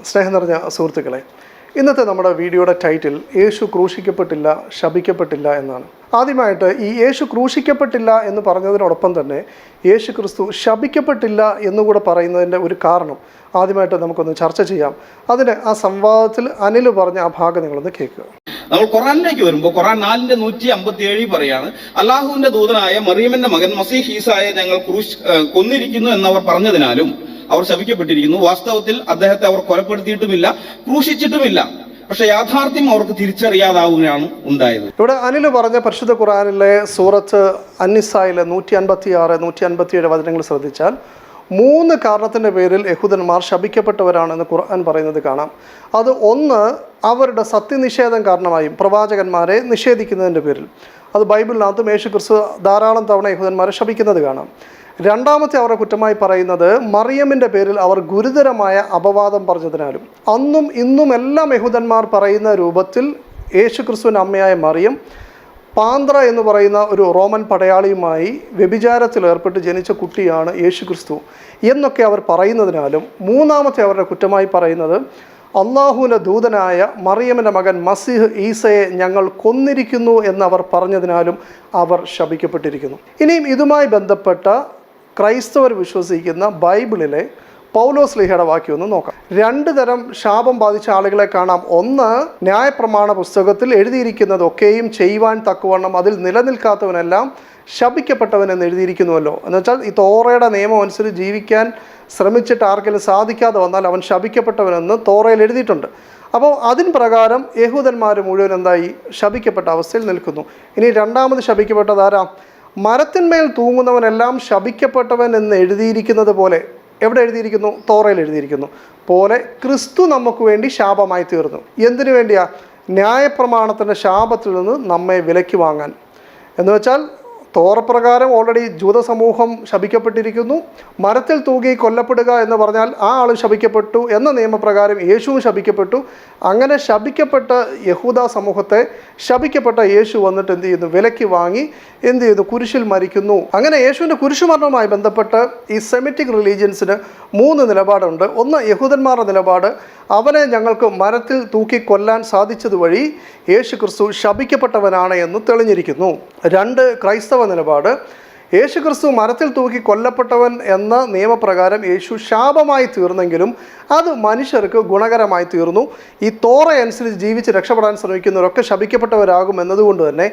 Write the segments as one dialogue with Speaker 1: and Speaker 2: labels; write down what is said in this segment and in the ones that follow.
Speaker 1: സ്നേഹം നിറഞ്ഞ സുഹൃത്തുക്കളെ, ഇന്നത്തെ നമ്മുടെ വീഡിയോയുടെ ടൈറ്റിൽ യേശു ക്രൂശിക്കപ്പെട്ടില്ല, ശപിക്കപ്പെട്ടില്ല എന്നാണ്. ആദ്യമായിട്ട് ഈ യേശു ക്രൂശിക്കപ്പെട്ടില്ല എന്ന് പറഞ്ഞതിനോടൊപ്പം തന്നെ യേശു ക്രിസ്തു ശപിക്കപ്പെട്ടില്ല എന്നുകൂടെ പറയുന്നതിൻ്റെ ഒരു കാരണം ആദ്യമായിട്ട് നമുക്കൊന്ന് ചർച്ച ചെയ്യാം. അതിന് ആ സംവാദത്തിൽ അനിൽ പറഞ്ഞ ആ ഭാഗം നിങ്ങളൊന്ന് കേൾക്കുക.
Speaker 2: നമ്മൾ ഖുറാനിലേക്ക് വരുമ്പോൾ ഖുറാൻ 4:157 പറയാണ്, അള്ളാഹുവിന്റെ ദൂതനായ മറിയമിന്റെ മകൻ മസീഹ് ഈസായെ ഞങ്ങൾ കൊന്നിരിക്കുന്നു എന്നവർ പറഞ്ഞതിനാലും അവർ ശപിക്കപ്പെട്ടിരിക്കുന്നു. വാസ്തവത്തിൽ അദ്ദേഹത്തെ അവർ കൊലപ്പെടുത്തിയിട്ടുമില്ല, ക്രൂശിച്ചിട്ടുമില്ല. പക്ഷെ യാഥാർത്ഥ്യം അവർക്ക് തിരിച്ചറിയാതാവുകയാണ് ഉണ്ടായത്.
Speaker 1: ഇവിടെ അനിൽ പറഞ്ഞ പരിശുദ്ധ ഖുറാനിലെ സൂറത്ത് അന്നിസായിലെ 156, 157 വചനങ്ങൾ ശ്രദ്ധിച്ചാൽ 3 കാരണത്തിൻ്റെ പേരിൽ യഹൂദന്മാർ ശപിക്കപ്പെട്ടവരാണെന്ന് ഖുർആൻ പറയുന്നത് കാണാം. അത് ഒന്ന്, അവരുടെ സത്യനിഷേധം കാരണമായും പ്രവാചകന്മാരെ നിഷേധിക്കുന്നതിൻ്റെ പേരിൽ. അത് ബൈബിളിനകത്തും യേശു ക്രിസ്തു ധാരാളം തവണ യഹൂദന്മാരെ ശപിക്കുന്നത് കാണാം. രണ്ടാമത്തെ അവരുടെ കുറ്റമായി പറയുന്നത് മറിയമിൻ്റെ പേരിൽ അവർ ഗുരുതരമായ അപവാദം പറഞ്ഞതിനാലും. അന്നും ഇന്നും എല്ലാം യഹൂദന്മാർ പറയുന്ന രൂപത്തിൽ യേശു ക്രിസ്തുവിൻ്റെ അമ്മയായ മറിയം പാന്ത്ര എന്ന് പറയുന്ന ഒരു റോമൻ പടയാളിയുമായി വ്യഭിചാരത്തിൽ ഏർപ്പെട്ട് ജനിച്ച കുട്ടിയാണ് യേശു ക്രിസ്തു എന്നൊക്കെ അവർ പറയുന്നതിനാലും. മൂന്നാമത്തെ അവരുടെ കുറ്റമായി പറയുന്നത് അള്ളാഹുവിൻ്റെ ദൂതനായ മറിയമിൻ്റെ മകൻ മസീഹ് ഈസയെ ഞങ്ങൾ കൊന്നിരിക്കുന്നു എന്നവർ പറഞ്ഞതിനാലും അവർ ശപിക്കപ്പെട്ടിരിക്കുന്നു. ഇനിയും ഇതുമായി ബന്ധപ്പെട്ട ക്രൈസ്തവർ വിശ്വസിക്കുന്ന ബൈബിളിലെ പൗലോസ് ശ്ലീഹയുടെ വാക്യം ഒന്ന് നോക്കാം. 2 തരം ശാപം ബാധിച്ച ആളുകളെ കാണാം. ഒന്ന്, ന്യായപ്രമാണ പുസ്തകത്തിൽ എഴുതിയിരിക്കുന്നതൊക്കെയും ചെയ്യുവാൻ തക്കവണ്ണം അതിൽ നിലനിൽക്കാത്തവനെല്ലാം ശപിക്കപ്പെട്ടവനെന്ന് എഴുതിയിരിക്കുന്നുവല്ലോ. എന്നുവെച്ചാൽ ഈ തോറയുടെ നിയമം അനുസരിച്ച് ജീവിക്കാൻ ശ്രമിച്ചിട്ട് ആർക്കെങ്കിലും സാധിക്കാതെ വന്നാൽ അവൻ ശപിക്കപ്പെട്ടവനെന്ന് തോറയിൽ എഴുതിയിട്ടുണ്ട്. അപ്പോൾ അതിന് പ്രകാരം യഹൂദന്മാർ മുഴുവൻ എന്തായി ശപിക്കപ്പെട്ട അവസ്ഥയിൽ നിൽക്കുന്നു. ഇനി രണ്ടാമത് ശപിക്കപ്പെട്ടത് ആരാ? മരത്തിന്മേൽ തൂങ്ങുന്നവനെല്ലാം ശപിക്കപ്പെട്ടവൻ എന്ന് എഴുതിയിരിക്കുന്നത് പോലെ. എവിടെ എഴുതിയിരിക്കുന്നു? തോറയിൽ എഴുതിയിരിക്കുന്നു പോലെ ക്രിസ്തു നമുക്ക് വേണ്ടി ശാപമായി തീർന്നു. എന്തിനു വേണ്ടിയാ? ന്യായപ്രമാണത്തിൻ്റെ ശാപത്തിൽ നിന്ന് നമ്മെ വിലയ്ക്ക് വാങ്ങാൻ. എന്ന് വെച്ചാൽ തോറപ്രകാരം ഓൾറെഡി ജൂത സമൂഹം ശപിക്കപ്പെട്ടിരിക്കുന്നു. മരത്തിൽ തൂങ്ങി കൊല്ലപ്പെടുക എന്ന് പറഞ്ഞാൽ ആ ആൾ ശപിക്കപ്പെട്ടു എന്ന നിയമപ്രകാരം യേശുവും ശപിക്കപ്പെട്ടു. അങ്ങനെ ശപിക്കപ്പെട്ട യഹൂദ സമൂഹത്തെ ശപിക്കപ്പെട്ട യേശു വന്നിട്ട് എന്ത് ചെയ്യുന്നു? വിലയ്ക്ക് വാങ്ങി എന്ത് ചെയ്യുന്നു? കുരിശിൽ മരിക്കുന്നു. അങ്ങനെ യേശുവിൻ്റെ കുരിശുമരണവുമായി ബന്ധപ്പെട്ട് ഈ സെമിറ്റിക് റിലീജിയൻസിന് 3 നിലപാടുണ്ട്. ഒന്ന്, യഹൂദന്മാരുടെ നിലപാട്, അവനെ ഞങ്ങൾക്ക് മരത്തിൽ തൂക്കി കൊല്ലാൻ സാധിച്ചതുവഴി യേശു ക്രിസ്തു ശപിക്കപ്പെട്ടവനാണ് എന്ന് തെളിഞ്ഞിരിക്കുന്നു. 2, ക്രൈസ്തവ നിലപാട്, യേശു ക്രിസ്തു മരത്തിൽ തൂക്കി കൊല്ലപ്പെട്ടവൻ എന്ന നിയമപ്രകാരം യേശു ശാപമായി തീർന്നെങ്കിലും അത് മനുഷ്യർക്ക് ഗുണകരമായി തീർന്നു. ഈ തോറ അനുസരിച്ച് ജീവിച്ച് രക്ഷപ്പെടാൻ ശ്രമിക്കുന്നവരൊക്കെ ശപിക്കപ്പെട്ടവരാകും എന്നതുകൊണ്ട് തന്നെ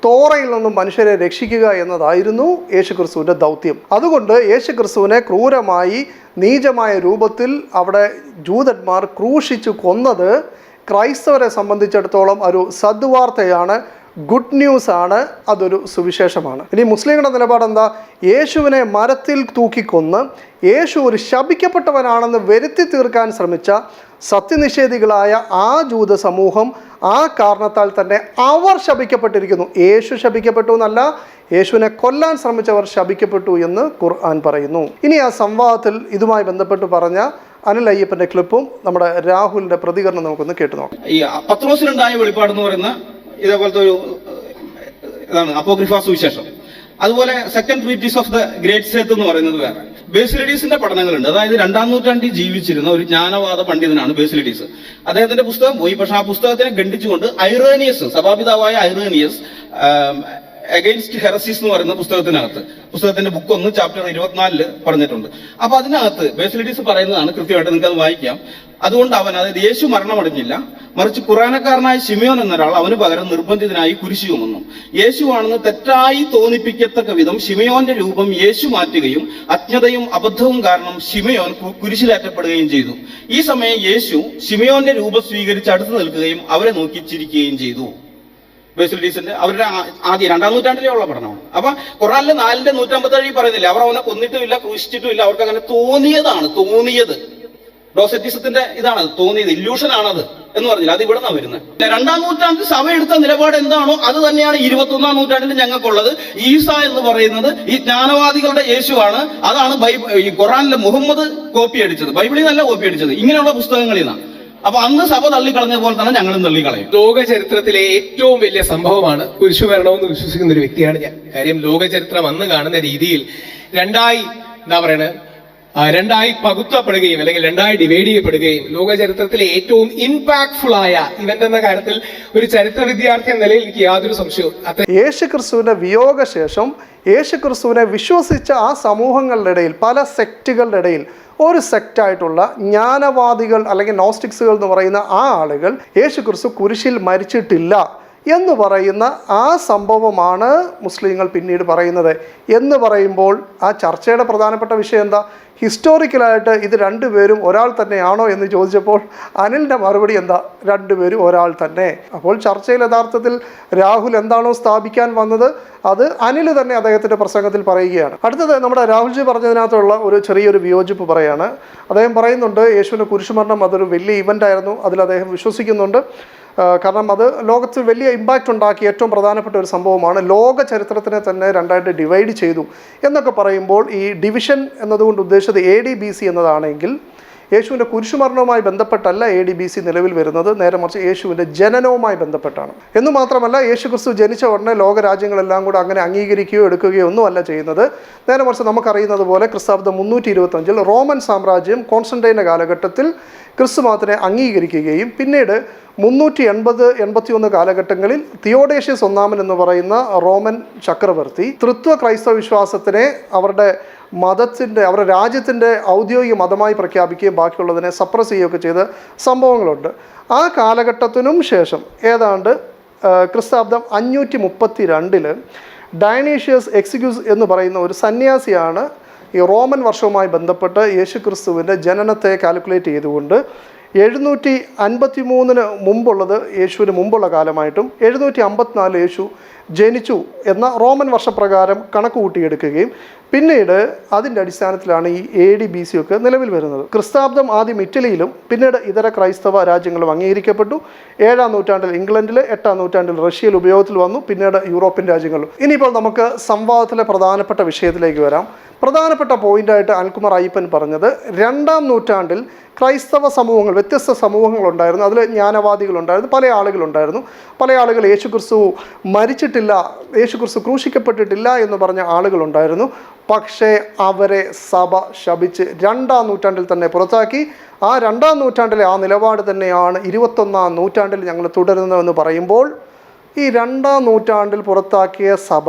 Speaker 1: തോറയിൽ നിന്നും മനുഷ്യരെ രക്ഷിക്കുക എന്നതായിരുന്നു യേശു ക്രിസ്തുവിൻ്റെ ദൗത്യം. അതുകൊണ്ട് യേശു ക്രിസ്തുവിനെ ക്രൂരമായി നീചമായ രൂപത്തിൽ അവിടെ ജൂതന്മാർ ക്രൂശിച്ചു കൊന്നത് ക്രൈസ്തവരെ സംബന്ധിച്ചിടത്തോളം ഒരു സദ്വാർത്തയാണ്, ഗുഡ് ന്യൂസ് ആണ്, അതൊരു സുവിശേഷമാണ്. ഇനി മുസ്ലിങ്ങളുടെ നിലപാട് എന്താ? യേശുവിനെ മരത്തിൽ തൂക്കിക്കൊന്ന് യേശു ഒരു ശപിക്കപ്പെട്ടവനാണെന്ന് വരുത്തി തീർക്കാൻ ശ്രമിച്ച സത്യനിഷേധികളായ ആ ജൂത സമൂഹം ആ കാരണത്താൽ തന്നെ അവർ ശപിക്കപ്പെട്ടിരിക്കുന്നു. യേശു ശപിക്കപ്പെട്ടു എന്നല്ല, യേശുവിനെ കൊല്ലാൻ ശ്രമിച്ചവർ ശപിക്കപ്പെട്ടു എന്ന് ഖുർആൻ പറയുന്നു. ഇനി ആ സംവാദത്തിൽ ഇതുമായി ബന്ധപ്പെട്ട് പറഞ്ഞ അനിൽ അയ്യപ്പൻ്റെ ക്ലിപ്പും നമ്മുടെ രാഹുലിൻ്റെ പ്രതികരണം നമുക്കൊന്ന് കേട്ടു നോക്കാം.
Speaker 2: ഈ പത്രോസിനുണ്ടായ വെളിപ്പാട് എന്ന് പറയുന്ന ഇതേപോലത്തെ ഒരു ഇതാണ് അപ്പോക്രിഫ സുവിശേഷം. അതുപോലെ second treaties of the great Seth എന്ന് പറയുന്നത് വേറെ. ബേസിലിഡീസിന്റെ പഠനങ്ങളുണ്ട്. അതായത് 2-ാം നൂറ്റാണ്ടിൽ ജീവിച്ചിരുന്ന ഒരു ജ്ഞാനവാദ പണ്ഡിതനാണ് ബേസിലിഡീസ്. അദ്ദേഹത്തിന്റെ പുസ്തകം പോയി. പക്ഷെ ആ പുസ്തകത്തിനെ ഖണ്ഡിച്ചുകൊണ്ട് ഐറേനിയസ്, സഭാപിതാവായ ഐറേനിയസ് അഗെയിൻസ്റ്റ് ഹെറസീസ് എന്ന് പറയുന്ന പുസ്തകത്തിന്റെ ബുക്ക് 1 ചാപ്റ്റർ 24 പറഞ്ഞിട്ടുണ്ട്. അപ്പൊ അതിനകത്ത് ബേസിലിഡീസ് പറയുന്നതാണ്, കൃത്യമായിട്ട് നിങ്ങൾക്ക് അത് വായിക്കാം. അതുകൊണ്ട് അവൻ, അതായത് യേശു മരണമടഞ്ഞില്ല, മറിച്ച് ഖുറാനക്കാരനായ ശിമയോൻ എന്നൊരാൾ അവന് പകരം നിർബന്ധിതനായി കുരിശു ചുമന്നു. യേശുവാണെന്ന് തെറ്റായി തോന്നിപ്പിക്കത്തക്ക വിധം ശിമയോന്റെ രൂപം യേശു മാറ്റുകയും അജ്ഞതയും അബദ്ധവും കാരണം ശിമയോൻ കുരിശിലേറ്റപ്പെടുകയും ചെയ്തു. ഈ സമയം യേശു ശിമയോന്റെ രൂപം സ്വീകരിച്ച് അടുത്ത് നിൽക്കുകയും അവരെ നോക്കി ചിരിക്കുകയും ചെയ്തു. ബേസിലിഡീസിന്റെ അവരുടെ ആദ്യം 2-ാം നൂറ്റാണ്ടിലേ ഉള്ള പഠനമാണ്. അപ്പൊ ഖുറാനിലെ 4:157 പറയുന്നില്ല, അവർ അവനെ കൊന്നിട്ടുമില്ല, ക്രൂശിച്ചിട്ടുമില്ല, അവർക്ക് അങ്ങനെ തോന്നിയത് ഡോസറ്റിസത്തിന്റെ ഇതാണ് തോന്നിയത്, ഇല്യൂഷൻ ആണത് എന്ന് പറഞ്ഞില്ല. അത് ഇവിടെ നിന്നാണ് വരുന്നത്. 2-ാം നൂറ്റാണ്ടിൽ സഭ എടുത്ത നിലപാട് എന്താണോ അത് തന്നെയാണ് 21-ാം നൂറ്റാണ്ടിൽ ഞങ്ങൾക്കുള്ളത്. ഈസ എന്ന് പറയുന്നത് ഈ ജ്ഞാനവാദികളുടെ യേശുവാണ്. അതാണ് ഈ ഖുറാനിലെ മുഹമ്മദ് കോപ്പി അടിച്ചത്, ബൈബിളിൽ നല്ല കോപ്പി അടിച്ചത്. ഇങ്ങനെയുള്ള പുസ്തകങ്ങളിൽ നിന്നാണ്. അപ്പൊ അന്ന് സഭ തള്ളിക്കളഞ്ഞ പോലെ തന്നെ ഞങ്ങളും തള്ളിക്കളയും.
Speaker 3: ലോക ചരിത്രത്തിലെ ഏറ്റവും വലിയ സംഭവമാണ് കുരിശുമരണമെന്ന് വിശ്വസിക്കുന്ന ഒരു വ്യക്തിയാണ് ഞാൻ. കാര്യം ലോക ചരിത്രം അന്ന് കാണുന്ന രീതിയിൽ 2 എന്താ പറയണത്, രണ്ടായി പകുത്തപ്പെടുകയും അല്ലെങ്കിൽ രണ്ടായി ഡിവൈഡ് ചെയ്യപ്പെടുകയും ലോക ചരിത്രത്തിലെ ഏറ്റവും ഇമ്പാക്ട്ഫുൾ ആയ ഇവന്റ് എന്ന കാര്യത്തിൽ ഒരു ചരിത്ര വിദ്യാർത്ഥി എന്ന നിലയിൽ എനിക്ക് യാതൊരു സംശയവും
Speaker 1: യേശുക്രിസ്തുവിന്റെ വിയോഗശേഷം യേശുക്രിസ്തുവിനെ വിശ്വസിച്ച ആ സമൂഹങ്ങളുടെ ഇടയിൽ, പല സെക്റ്റുകളുടെ ഇടയിൽ ഒരു സെക്റ്റായിട്ടുള്ള ജ്ഞാനവാദികൾ അല്ലെങ്കിൽ നോസ്റ്റിക്സുകൾ എന്ന് പറയുന്ന ആ ആളുകൾ യേശുക്രിസ്തു കുരിശിൽ മരിച്ചിട്ടില്ല എന്ന് പറയുന്ന ആ സംഭവമാണ് മുസ്ലിങ്ങൾ പിന്നീട് പറയുന്നത്. എന്ന് പറയുമ്പോൾ ആ ചർച്ചയുടെ പ്രധാനപ്പെട്ട വിഷയം എന്താ? ഹിസ്റ്റോറിക്കലായിട്ട് ഇത് രണ്ടുപേരും ഒരാൾ തന്നെയാണോ എന്ന് ചോദിച്ചപ്പോൾ അനിലിൻ്റെ മറുപടി എന്താ? രണ്ടുപേരും ഒരാൾ തന്നെ. അപ്പോൾ ചർച്ചയിൽ യഥാർത്ഥത്തിൽ രാഹുൽ എന്താണോ സ്ഥാപിക്കാൻ വന്നത് അത് അനിൽ തന്നെ അദ്ദേഹത്തിൻ്റെ പ്രസംഗത്തിൽ പറയുകയാണ്. അടുത്തത് നമ്മുടെ രാഹുൽജി പറഞ്ഞതിനകത്തുള്ള ഒരു ചെറിയൊരു വിയോജിപ്പ് പറയാണ്. അദ്ദേഹം പറയുന്നുണ്ട് യേശുവിൻ്റെ കുരിശുമരണം അതൊരു വലിയ ഇവൻ്റ് ആയിരുന്നു, അതിൽ അദ്ദേഹം വിശ്വസിക്കുന്നുണ്ട്. കാരണം അത് ലോകത്ത് വലിയ ഇമ്പാക്റ്റ് ഉണ്ടാക്കിയ ഏറ്റവും പ്രധാനപ്പെട്ട ഒരു സംഭവമാണ്. ലോക ചരിത്രത്തിനെ തന്നെ രണ്ടായിട്ട് ഡിവൈഡ് ചെയ്തു എന്നൊക്കെ പറയുമ്പോൾ ഈ ഡിവിഷൻ എന്നതുകൊണ്ട് ഉദ്ദേശിച്ചത് AD-BC എന്നതാണെങ്കിൽ യേശുവിൻ്റെ കുരിശുമരണവുമായി ബന്ധപ്പെട്ടല്ല AD-BC നിലവിൽ വരുന്നത്, നേരെ മറിച്ച് യേശുവിൻ്റെ ജനനവുമായി ബന്ധപ്പെട്ടാണ്. എന്നു മാത്രമല്ല യേശു ക്രിസ്തു ജനിച്ച ഉടനെ ലോകരാജ്യങ്ങളെല്ലാം കൂടെ അങ്ങനെ അംഗീകരിക്കുകയോ എടുക്കുകയോ ഒന്നുമല്ല ചെയ്യുന്നത്. നേരെ മറിച്ച് നമുക്കറിയുന്നത് പോലെ ക്രിസ്താബ്ദം 325 റോമൻ സാമ്രാജ്യം കോൺസ്റ്റന്റൈൻ്റെ കാലഘട്ടത്തിൽ ക്രിസ്തു മതത്തിനെ അംഗീകരിക്കുകയും പിന്നീട് 381 കാലഘട്ടങ്ങളിൽ തിയോഡേഷ്യസ് ഒന്നാമൻ എന്ന് പറയുന്ന റോമൻ ചക്രവർത്തി തൃത്വ ക്രൈസ്തവ വിശ്വാസത്തിനെ അവരുടെ രാജ്യത്തിൻ്റെ ഔദ്യോഗിക മതമായി പ്രഖ്യാപിക്കുകയും ബാക്കിയുള്ളതിനെ സപ്രസ് ചെയ്യുകയൊക്കെ ചെയ്ത സംഭവങ്ങളുണ്ട്. ആ കാലഘട്ടത്തിനും ശേഷം ഏതാണ്ട് ക്രിസ്താബ്ദം 532 ഡയനീഷ്യസ് എക്സിക്യൂസ് എന്ന് പറയുന്ന ഒരു സന്യാസിയാണ് ഈ റോമൻ വർഷവുമായി ബന്ധപ്പെട്ട് യേശുക്രിസ്തുവിൻ്റെ ജനനത്തെ കാൽക്കുലേറ്റ് ചെയ്തുകൊണ്ട് 753 മുമ്പുള്ളത് യേശുവിന് മുമ്പുള്ള കാലമായിട്ടും 754 യേശു ജനിച്ചു എന്ന റോമൻ വർഷപ്രകാരം കണക്ക് കൂട്ടിയെടുക്കുകയും പിന്നീട് അതിൻ്റെ അടിസ്ഥാനത്തിലാണ് ഈ AD-BC ഒക്കെ നിലവിൽ വരുന്നത്. ക്രിസ്താബ്ദം ആദ്യം ഇറ്റലിയിലും പിന്നീട് ഇതര ക്രൈസ്തവ രാജ്യങ്ങളും അംഗീകരിക്കപ്പെട്ടു. 7-ാം നൂറ്റാണ്ടിൽ ഇംഗ്ലണ്ടിൽ, 8-ാം നൂറ്റാണ്ടിൽ റഷ്യയിൽ ഉപയോഗത്തിൽ വന്നു, പിന്നീട് യൂറോപ്യൻ രാജ്യങ്ങളിലും. ഇനിയിപ്പോൾ നമുക്ക് സംവാദത്തിലെ പ്രധാനപ്പെട്ട വിഷയത്തിലേക്ക് വരാം. പ്രധാനപ്പെട്ട പോയിൻ്റായിട്ട് അനിൽകുമാർ അയ്യപ്പൻ പറഞ്ഞത് 2-ാം നൂറ്റാണ്ടിൽ ക്രൈസ്തവ സമൂഹങ്ങൾ, വ്യത്യസ്ത സമൂഹങ്ങളുണ്ടായിരുന്നു. അതിൽ ജ്ഞാനവാദികളുണ്ടായിരുന്നു, പല ആളുകളുണ്ടായിരുന്നു. പല ആളുകൾ യേശുക്രിസ്തു മരിച്ചിട്ടില്ല, യേശുക്രിസ്തു ക്രൂശിക്കപ്പെട്ടിട്ടില്ല എന്ന് പറഞ്ഞ ആളുകളുണ്ടായിരുന്നു. പക്ഷേ അവരെ സഭ ശപിച്ച് 2-ാം നൂറ്റാണ്ടിൽ തന്നെ പുറത്താക്കി. ആ 2-ാം നൂറ്റാണ്ടിലെ ആ നിലപാട് തന്നെയാണ് 21-ാം നൂറ്റാണ്ടിൽ ഞങ്ങൾ തുടരുന്നതെന്ന് പറയുമ്പോൾ ഈ 2-ാം നൂറ്റാണ്ടിൽ പുറത്താക്കിയ സഭ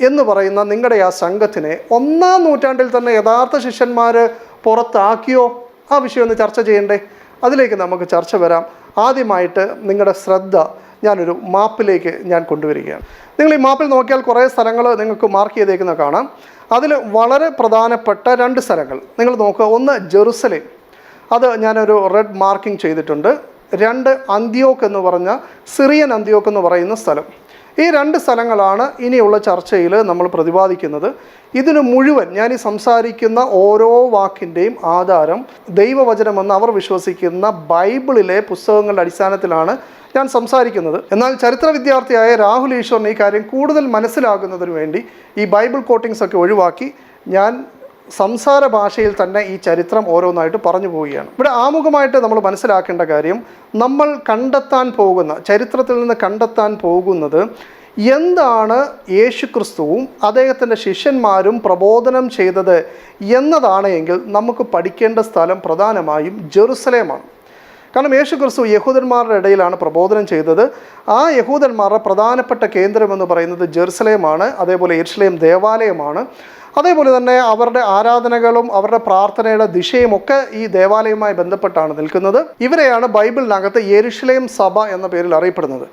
Speaker 1: എന്ന് പറയുന്ന നിങ്ങളുടെ ആ സംഘത്തിനെ 1-ാം നൂറ്റാണ്ടിൽ തന്നെ യഥാർത്ഥ ശിഷ്യന്മാർ പുറത്താക്കിയോ? ആ വിഷയം ഒന്ന് ചർച്ച ചെയ്യണ്ടേ? അതിലേക്ക് നമുക്ക് ചർച്ച വരാം. ആദ്യമായിട്ട് നിങ്ങളുടെ ശ്രദ്ധ ഞാനൊരു മാപ്പിലേക്ക് ഞാൻ കൊണ്ടുവരികയാണ്. നിങ്ങൾ ഈ മാപ്പിൽ നോക്കിയാൽ കുറേ സ്ഥലങ്ങൾ നിങ്ങൾക്ക് മാർക്ക് ചെയ്തേക്കുന്ന കാണാം. അതിൽ വളരെ പ്രധാനപ്പെട്ട 2 സ്ഥലങ്ങൾ നിങ്ങൾ നോക്കുക. ഒന്ന് ജെറുസലേം, അത് ഞാനൊരു റെഡ് മാർക്കിംഗ് ചെയ്തിട്ടുണ്ട്. 2 അന്ത്യോക്ക് എന്ന് പറഞ്ഞ സിറിയൻ അന്ത്യോക്ക് എന്ന് പറയുന്ന സ്ഥലം. ഈ 2 സ്ഥലങ്ങളാണ് ഇനിയുള്ള ചർച്ചയിൽ നമ്മൾ പ്രതിപാദിക്കുന്നത്. ഇതിന് മുഴുവൻ ഞാൻ ഈ സംസാരിക്കുന്ന ഓരോ വാക്കിൻ്റെയും ആധാരം ദൈവവചനമെന്ന് അവർ വിശ്വസിക്കുന്ന ബൈബിളിലെ പുസ്തകങ്ങളുടെ അടിസ്ഥാനത്തിലാണ് ഞാൻ സംസാരിക്കുന്നത്. എന്നാൽ ചരിത്ര വിദ്യാർത്ഥിയായ രാഹുൽ ഈശ്വറിന് ഈ കാര്യം കൂടുതൽ മനസ്സിലാകുന്നതിന് വേണ്ടി ഈ ബൈബിൾ കോട്ടിങ്സ് ഒക്കെ ഒഴിവാക്കി ഞാൻ സംസാര ഭാഷയിൽ തന്നെ ഈ ചരിത്രം ഓരോന്നായിട്ട് പറഞ്ഞു പോവുകയാണ്. ഇവിടെ ആമുഖമായിട്ട് നമ്മൾ മനസ്സിലാക്കേണ്ട കാര്യം, നമ്മൾ കണ്ടെത്താൻ പോകുന്ന ചരിത്രത്തിൽ നിന്ന് കണ്ടെത്താൻ പോകുന്നത് എന്താണ് യേശുക്രിസ്തുവും അദ്ദേഹത്തിൻ്റെ ശിഷ്യന്മാരും പ്രബോധനം ചെയ്തത് എന്നതാണ് എങ്കിൽ നമുക്ക് പഠിക്കേണ്ട സ്ഥലം പ്രധാനമായും ജെറുസലേമാണ്. കാരണം യേശുക്രിസ്തു യഹൂദന്മാരുടെ ഇടയിലാണ് പ്രബോധനം ചെയ്തത്. ആ യഹൂദന്മാരുടെ പ്രധാനപ്പെട്ട കേന്ദ്രമെന്ന് പറയുന്നത് ജെറുസലേമാണ്. അതേപോലെ യെരുശലേം ദേവാലയമാണ്. അതേപോലെ തന്നെ അവരുടെ ആരാധനകളും അവരുടെ പ്രാർത്ഥനയുടെ ദിശയും ഒക്കെ ഈ ദേവാലയവുമായി ബന്ധപ്പെട്ടാണ് നിൽക്കുന്നത്. ഇവരെയാണ് ബൈബിളിനകത്ത് യെരുശലേം സഭ എന്ന പേരിൽ അറിയപ്പെടുന്നത്.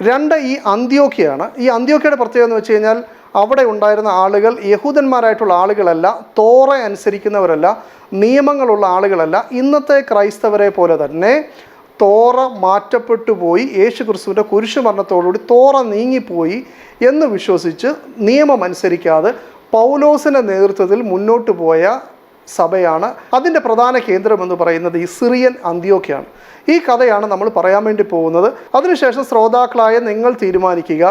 Speaker 1: 2 ഈ അന്ത്യോക്യയാണ്. ഈ അന്ത്യോക്യയുടെ പ്രത്യേകത എന്ന് വെച്ച് കഴിഞ്ഞാൽ അവിടെ ഉണ്ടായിരുന്ന ആളുകൾ യഹൂദന്മാരായിട്ടുള്ള ആളുകളല്ല, തോറ അനുസരിക്കുന്നവരല്ല, നിയമങ്ങളുള്ള ആളുകളല്ല. ഇന്നത്തെ ക്രൈസ്തവരെ പോലെ തന്നെ തോറ മാറ്റപ്പെട്ടു പോയി, യേശുക്രിസ്തുവിൻ്റെ കുരിശുമരണത്തോടുകൂടി തോറ നീങ്ങിപ്പോയി എന്ന് വിശ്വസിച്ച് നിയമം അനുസരിക്കാതെ പൗലോസിൻ്റെ നേതൃത്വത്തിൽ മുന്നോട്ട് പോയ സഭയാണ്. അതിൻ്റെ പ്രധാന കേന്ദ്രമെന്ന് പറയുന്നത് ഈ സിറിയൻ അന്ത്യോക്യയാണ്. ഈ കഥയാണ് നമ്മൾ പറയാൻ വേണ്ടി പോകുന്നത്. അതിനുശേഷം ശ്രോതാക്കളായ നിങ്ങൾ തീരുമാനിക്കുക,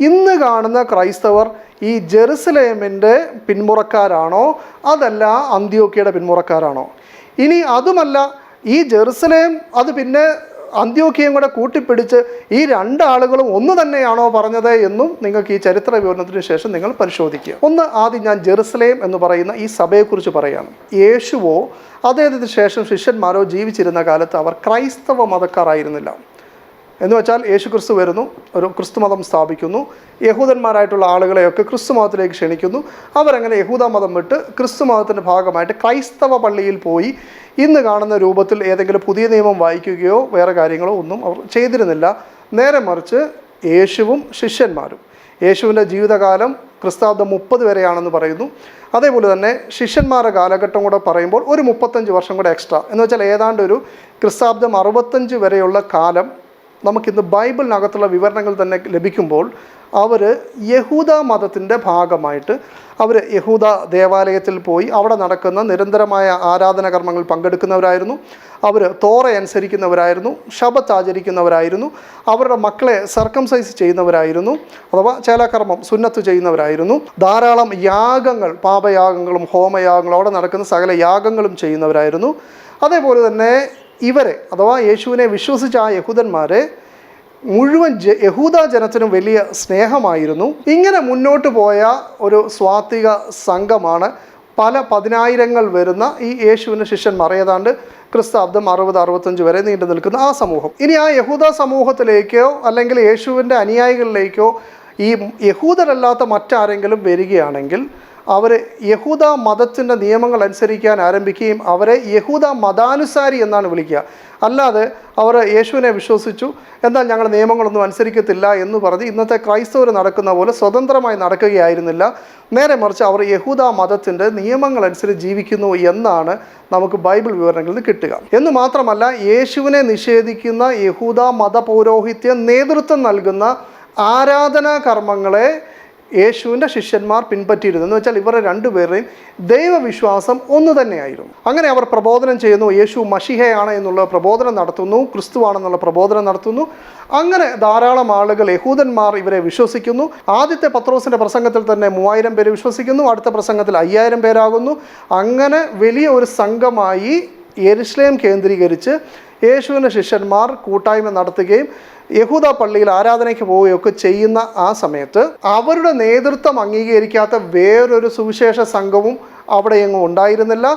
Speaker 1: ഇന്ന് കാണുന്ന ക്രൈസ്തവർ ഈ ജെറുസലേമിൻ്റെ പിന്മുറക്കാരാണോ അതല്ല അന്ത്യോക്യയുടെ പിന്മുറക്കാരാണോ? ഇനി അതുമല്ല, ഈ ജെറുസലേം അത് പിന്നെ അന്ത്യോക്യയും കൂടെ കൂട്ടിപ്പിടിച്ച് ഈ രണ്ടാളുകളും ഒന്ന് തന്നെയാണോ പറഞ്ഞത് എന്നും നിങ്ങൾക്ക് ഈ ചരിത്ര വിവരണത്തിന് ശേഷം നിങ്ങൾ പരിശോധിക്കുക. ഒന്ന്, ആദ്യം ഞാൻ ജെറുസലേം എന്ന് പറയുന്ന ഈ സഭയെക്കുറിച്ച് പറയുകയാണ്. യേശുവോ അദ്ദേഹത്തിന് ശേഷം ശിഷ്യന്മാരോ ജീവിച്ചിരുന്ന കാലത്ത് അവർ ക്രൈസ്തവ മതക്കാരായിരുന്നില്ല. എന്ന് വെച്ചാൽ യേശു ക്രിസ്തു വരുന്നു, ഒരു ക്രിസ്തു മതം സ്ഥാപിക്കുന്നു, യഹൂദന്മാരായിട്ടുള്ള ആളുകളെയൊക്കെ ക്രിസ്തു മതത്തിലേക്ക് ക്ഷണിക്കുന്നു. അവരങ്ങനെ യഹൂദ മതം വിട്ട് ക്രിസ്തു മതത്തിൻ്റെ ഭാഗമായിട്ട് ക്രൈസ്തവ പള്ളിയിൽ പോയി ഇന്ന് കാണുന്ന രൂപത്തിൽ ഏതെങ്കിലും പുതിയ നിയമം വായിക്കുകയോ വേറെ കാര്യങ്ങളോ ഒന്നും അവർ ചെയ്തിരുന്നില്ല. നേരെ മറിച്ച് യേശുവും ശിഷ്യന്മാരും, യേശുവിൻ്റെ ജീവിതകാലം ക്രിസ്താബ്ദം 30 വരെയാണെന്ന് പറയുന്നു. അതേപോലെ തന്നെ ശിഷ്യന്മാരുടെ കാലഘട്ടം കൂടെ പറയുമ്പോൾ ഒരു 35 വർഷം കൂടെ എക്സ്ട്രാ, എന്ന് വെച്ചാൽ ഏതാണ്ട് ഒരു ക്രിസ്താബ്ദം 65 വരെയുള്ള കാലം നമുക്കിന്ന് ബൈബിളിനകത്തുള്ള വിവരണങ്ങൾ തന്നെ ലഭിക്കുമ്പോൾ അവർ യഹൂദ മതത്തിൻ്റെ ഭാഗമായിട്ട് അവർ യഹൂദ ദേവാലയത്തിൽ പോയി അവിടെ നടക്കുന്ന നിരന്തരമായ ആരാധനാകർമ്മങ്ങൾ പങ്കെടുക്കുന്നവരായിരുന്നു. അവർ തോറ അനുസരിക്കുന്നവരായിരുന്നു, ശബത്ത് ആചരിക്കുന്നവരായിരുന്നു, അവരുടെ മക്കളെ സർക്കംസൈസ് ചെയ്യുന്നവരായിരുന്നു, അഥവാ ചേലാകർമ്മം സുന്നത്ത് ചെയ്യുന്നവരായിരുന്നു. ധാരാളം യാഗങ്ങൾ, പാപയാഗങ്ങളും ഹോമയാഗങ്ങളും അവിടെ നടക്കുന്ന സകല യാഗങ്ങളും ചെയ്യുന്നവരായിരുന്നു. അതേപോലെ തന്നെ ഇവരെ അഥവാ യേശുവിനെ വിശ്വസിച്ച ആ യഹൂദന്മാരെ മുഴുവൻ യഹൂദ ജനത്തിനും വലിയ സ്നേഹമായിരുന്നു. ഇങ്ങനെ മുന്നോട്ട് പോയ ഒരു സ്വാത്വിക സംഘമാണ് പല 10,000 വരുന്ന ഈ യേശുവിൻ്റെ ശിഷ്യന്മാർ, ഏതാണ്ട് ക്രിസ്താബ്ദം 60-65 വരെ നീണ്ടു നിൽക്കുന്ന ആ സമൂഹം. ഇനി ആ യഹൂദ സമൂഹത്തിലേക്കോ അല്ലെങ്കിൽ യേശുവിൻ്റെ അനുയായികളിലേക്കോ ഈ യഹൂദരല്ലാത്ത മറ്റാരെങ്കിലും വരികയാണെങ്കിൽ അവർ യഹൂദ മതത്തിൻ്റെ നിയമങ്ങൾ അനുസരിക്കാൻ ആരംഭിക്കുകയും അവരെ യഹൂദ മതാനുസാരി എന്നാണ് വിളിക്കുക. അല്ലാതെ അവർ യേശുവിനെ വിശ്വസിച്ചു എന്നാൽ ഞങ്ങൾ നിയമങ്ങളൊന്നും അനുസരിക്കത്തില്ല എന്ന് പറഞ്ഞ് ഇന്നത്തെ ക്രൈസ്തവർ നടക്കുന്ന പോലെ സ്വതന്ത്രമായി നടക്കുകയായിരുന്നില്ല. നേരെ മറിച്ച് അവർ യഹൂദ മതത്തിൻ്റെ നിയമങ്ങൾ അനുസരിച്ച് ജീവിക്കുന്നു എന്നാണ് നമുക്ക് ബൈബിൾ വിവരണങ്ങളിൽ നിന്ന് കിട്ടുക. എന്ന് മാത്രമല്ല, യേശുവിനെ നിഷേധിക്കുന്ന യഹൂദ മതപൗരോഹിത്യ നേതൃത്വം നൽകുന്ന ആരാധനാ കർമ്മങ്ങളെ യേശുവിൻ്റെ ശിഷ്യന്മാർ പിൻപറ്റിയിരുന്നു. എന്ന് വെച്ചാൽ ഇവരുടെ രണ്ടുപേരുടെയും ദൈവവിശ്വാസം ഒന്ന് തന്നെയായിരുന്നു. അങ്ങനെ അവർ പ്രബോധനം ചെയ്യുന്നു, യേശു മശിഹയാണ് എന്നുള്ള പ്രബോധനം നടത്തുന്നു, ക്രിസ്തുവാണെന്നുള്ള പ്രബോധനം നടത്തുന്നു. അങ്ങനെ ധാരാളം ആളുകൾ യഹൂദന്മാർ ഇവരെ വിശ്വസിക്കുന്നു. ആദ്യത്തെ പത്രോസിൻ്റെ പ്രസംഗത്തിൽ തന്നെ 3000 പേര് വിശ്വസിക്കുന്നു, അടുത്ത പ്രസംഗത്തിൽ 5000 പേരാകുന്നു. അങ്ങനെ വലിയ ഒരു സംഘമായി യെരുശലേം കേന്ദ്രീകരിച്ച് യേശുവിൻ്റെ ശിഷ്യന്മാർ കൂട്ടായ്മ നടത്തുകയും യഹൂദ പള്ളിയിൽ ആരാധനയ്ക്ക് പോവുകയൊക്കെ ചെയ്യുന്ന ആ സമയത്ത് അവരുടെ നേതൃത്വം അംഗീകരിക്കാത്ത വേറൊരു സുവിശേഷ സംഘവും അവിടെ എങ്ങും ഉണ്ടായിരുന്നില്ല.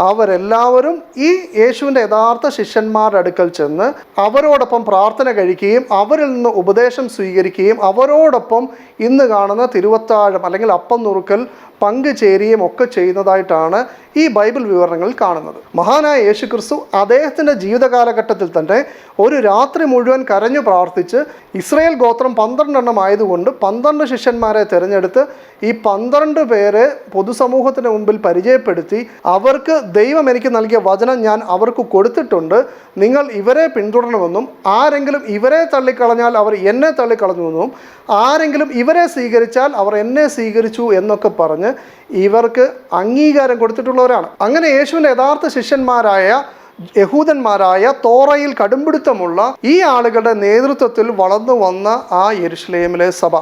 Speaker 1: അവരെല്ലാവരും ഈ യേശുവിൻ്റെ യഥാർത്ഥ ശിഷ്യന്മാരുടെ അടുക്കൽ ചെന്ന് അവരോടൊപ്പം പ്രാർത്ഥന കഴിക്കുകയും അവരിൽ നിന്ന് ഉപദേശം സ്വീകരിക്കുകയും അവരോടൊപ്പം ഇന്ന് കാണുന്ന തിരുവത്താഴം അല്ലെങ്കിൽ അപ്പം നുറുക്കൽ പങ്കുചേരുകയും ഒക്കെ ചെയ്യുന്നതായിട്ടാണ് ഈ ബൈബിൾ വിവരണങ്ങളിൽ കാണുന്നത്. മഹാനായ യേശു ക്രിസ്തു അദ്ദേഹത്തിൻ്റെ ജീവിതകാലഘട്ടത്തിൽ തന്നെ ഒരു രാത്രി മുഴുവൻ കരഞ്ഞു പ്രാർത്ഥിച്ച് ഇസ്രായേൽ ഗോത്രം 12 എണ്ണം ആയതുകൊണ്ട് 12 ശിഷ്യന്മാരെ തിരഞ്ഞെടുത്ത് ഈ 12 പേരെ പൊതുസമൂഹത്തിന് മുമ്പിൽ പരിചയപ്പെടുത്തി അവർക്ക് ദൈവം എനിക്ക് നൽകിയ വചനം ഞാൻ അവർക്ക് കൊടുത്തിട്ടുണ്ട്, നിങ്ങൾ ഇവരെ പിന്തുടരണമെന്നും ആരെങ്കിലും ഇവരെ തള്ളിക്കളഞ്ഞാൽ അവർ എന്നെ തള്ളിക്കളഞ്ഞുവെന്നും ആരെങ്കിലും ഇവരെ സ്വീകരിച്ചാൽ അവർ എന്നെ സ്വീകരിച്ചു എന്നൊക്കെ പറഞ്ഞ് ഇവർക്ക് അംഗീകാരം കൊടുത്തിട്ടുള്ളവരാണ്. അങ്ങനെ യേശുവിൻ്റെ യഥാർത്ഥ ശിഷ്യന്മാരായ യഹൂദന്മാരായ തോറയിൽ കടുംപിടുത്തമുള്ള ഈ ആളുകളുടെ നേതൃത്വത്തിൽ വളർന്നു വന്ന ആ യെരുശലേമിലെ സഭ,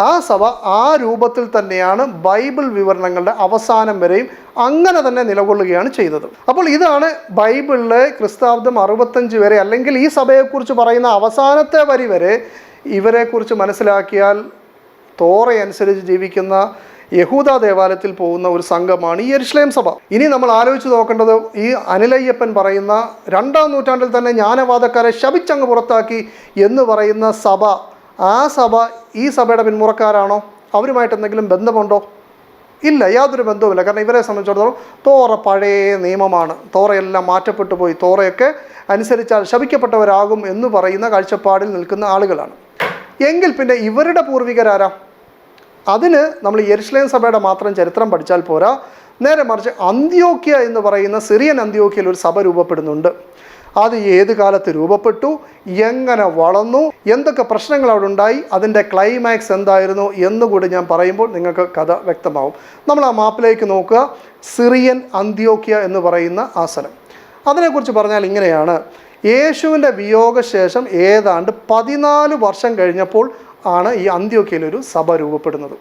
Speaker 1: ആ സഭ ആ രൂപത്തിൽ തന്നെയാണ് ബൈബിൾ വിവരണങ്ങളുടെ അവസാനം വരെയും അങ്ങനെ തന്നെ നിലകൊള്ളുകയാണ് ചെയ്തത്. അപ്പോൾ ഇതാണ് ബൈബിളിലെ ക്രിസ്താബ്ദം 65 വരെ അല്ലെങ്കിൽ ഈ സഭയെക്കുറിച്ച് പറയുന്ന അവസാനത്തെ വരി വരെ ഇവരെക്കുറിച്ച് മനസ്സിലാക്കിയാൽ തോറയനുസരിച്ച് ജീവിക്കുന്ന യഹൂദ ദേവാലയത്തിൽ പോകുന്ന ഒരു സംഘമാണ് ഈ യെരുശലേം സഭ. ഇനി നമ്മൾ ആലോചിച്ച് നോക്കേണ്ടത് ഈ അനിലയ്യപ്പൻ പറയുന്ന 2-ാം നൂറ്റാണ്ടിൽ തന്നെ ജ്ഞാനവാദക്കാരെ ശപിച്ചങ്ങ് പുറത്താക്കി എന്ന് പറയുന്ന സഭ, ആ സഭ ഈ സഭയുടെ പിന്മുറക്കാരാണോ? അവരുമായിട്ട് എന്തെങ്കിലും ബന്ധമുണ്ടോ? ഇല്ല, യാതൊരു ബന്ധവുമില്ല. കാരണം ഇവരെ സംബന്ധിച്ചിടത്തോളം തോറ പഴയ നിയമമാണ്, തോറയെല്ലാം മാറ്റപ്പെട്ടു പോയി, തോറയൊക്കെ അനുസരിച്ചാൽ ശപിക്കപ്പെട്ടവരാകും എന്ന് പറയുന്ന കാഴ്ചപ്പാടിൽ നിൽക്കുന്ന ആളുകളാണ്. എങ്കിൽ പിന്നെ ഇവരുടെ പൂർവികരാരാ? അതിന് നമ്മൾ യെരുശലേം സഭയുടെ മാത്രം ചരിത്രം പഠിച്ചാൽ പോരാ. നേരെ മറിച്ച് അന്ത്യോക്യ എന്ന് പറയുന്ന സിറിയൻ അന്ത്യോക്യയിൽ ഒരു സഭ രൂപപ്പെടുന്നുണ്ട്. അത് ഏത് കാലത്ത് രൂപപ്പെട്ടു, എങ്ങനെ വളർന്നു, എന്തൊക്കെ പ്രശ്നങ്ങൾ അവിടെ ഉണ്ടായി, അതിൻ്റെ ക്ലൈമാക്സ് എന്തായിരുന്നു എന്നുകൂടി ഞാൻ പറയുമ്പോൾ നിങ്ങൾക്ക് കഥ വ്യക്തമാവും. നമ്മൾ ആ മാപ്പിലേക്ക് നോക്കുക, സിറിയൻ അന്ത്യോക്യ എന്ന് പറയുന്ന ആ സ്ഥലം. അതിനെക്കുറിച്ച് പറഞ്ഞാൽ ഇങ്ങനെയാണ്: യേശുവിൻ്റെ വിയോഗശേഷം ഏതാണ്ട് 14 വർഷം കഴിഞ്ഞപ്പോൾ ആണ് ഈ അന്ത്യോക്യയിലൊരു സഭ രൂപപ്പെടുന്നത്.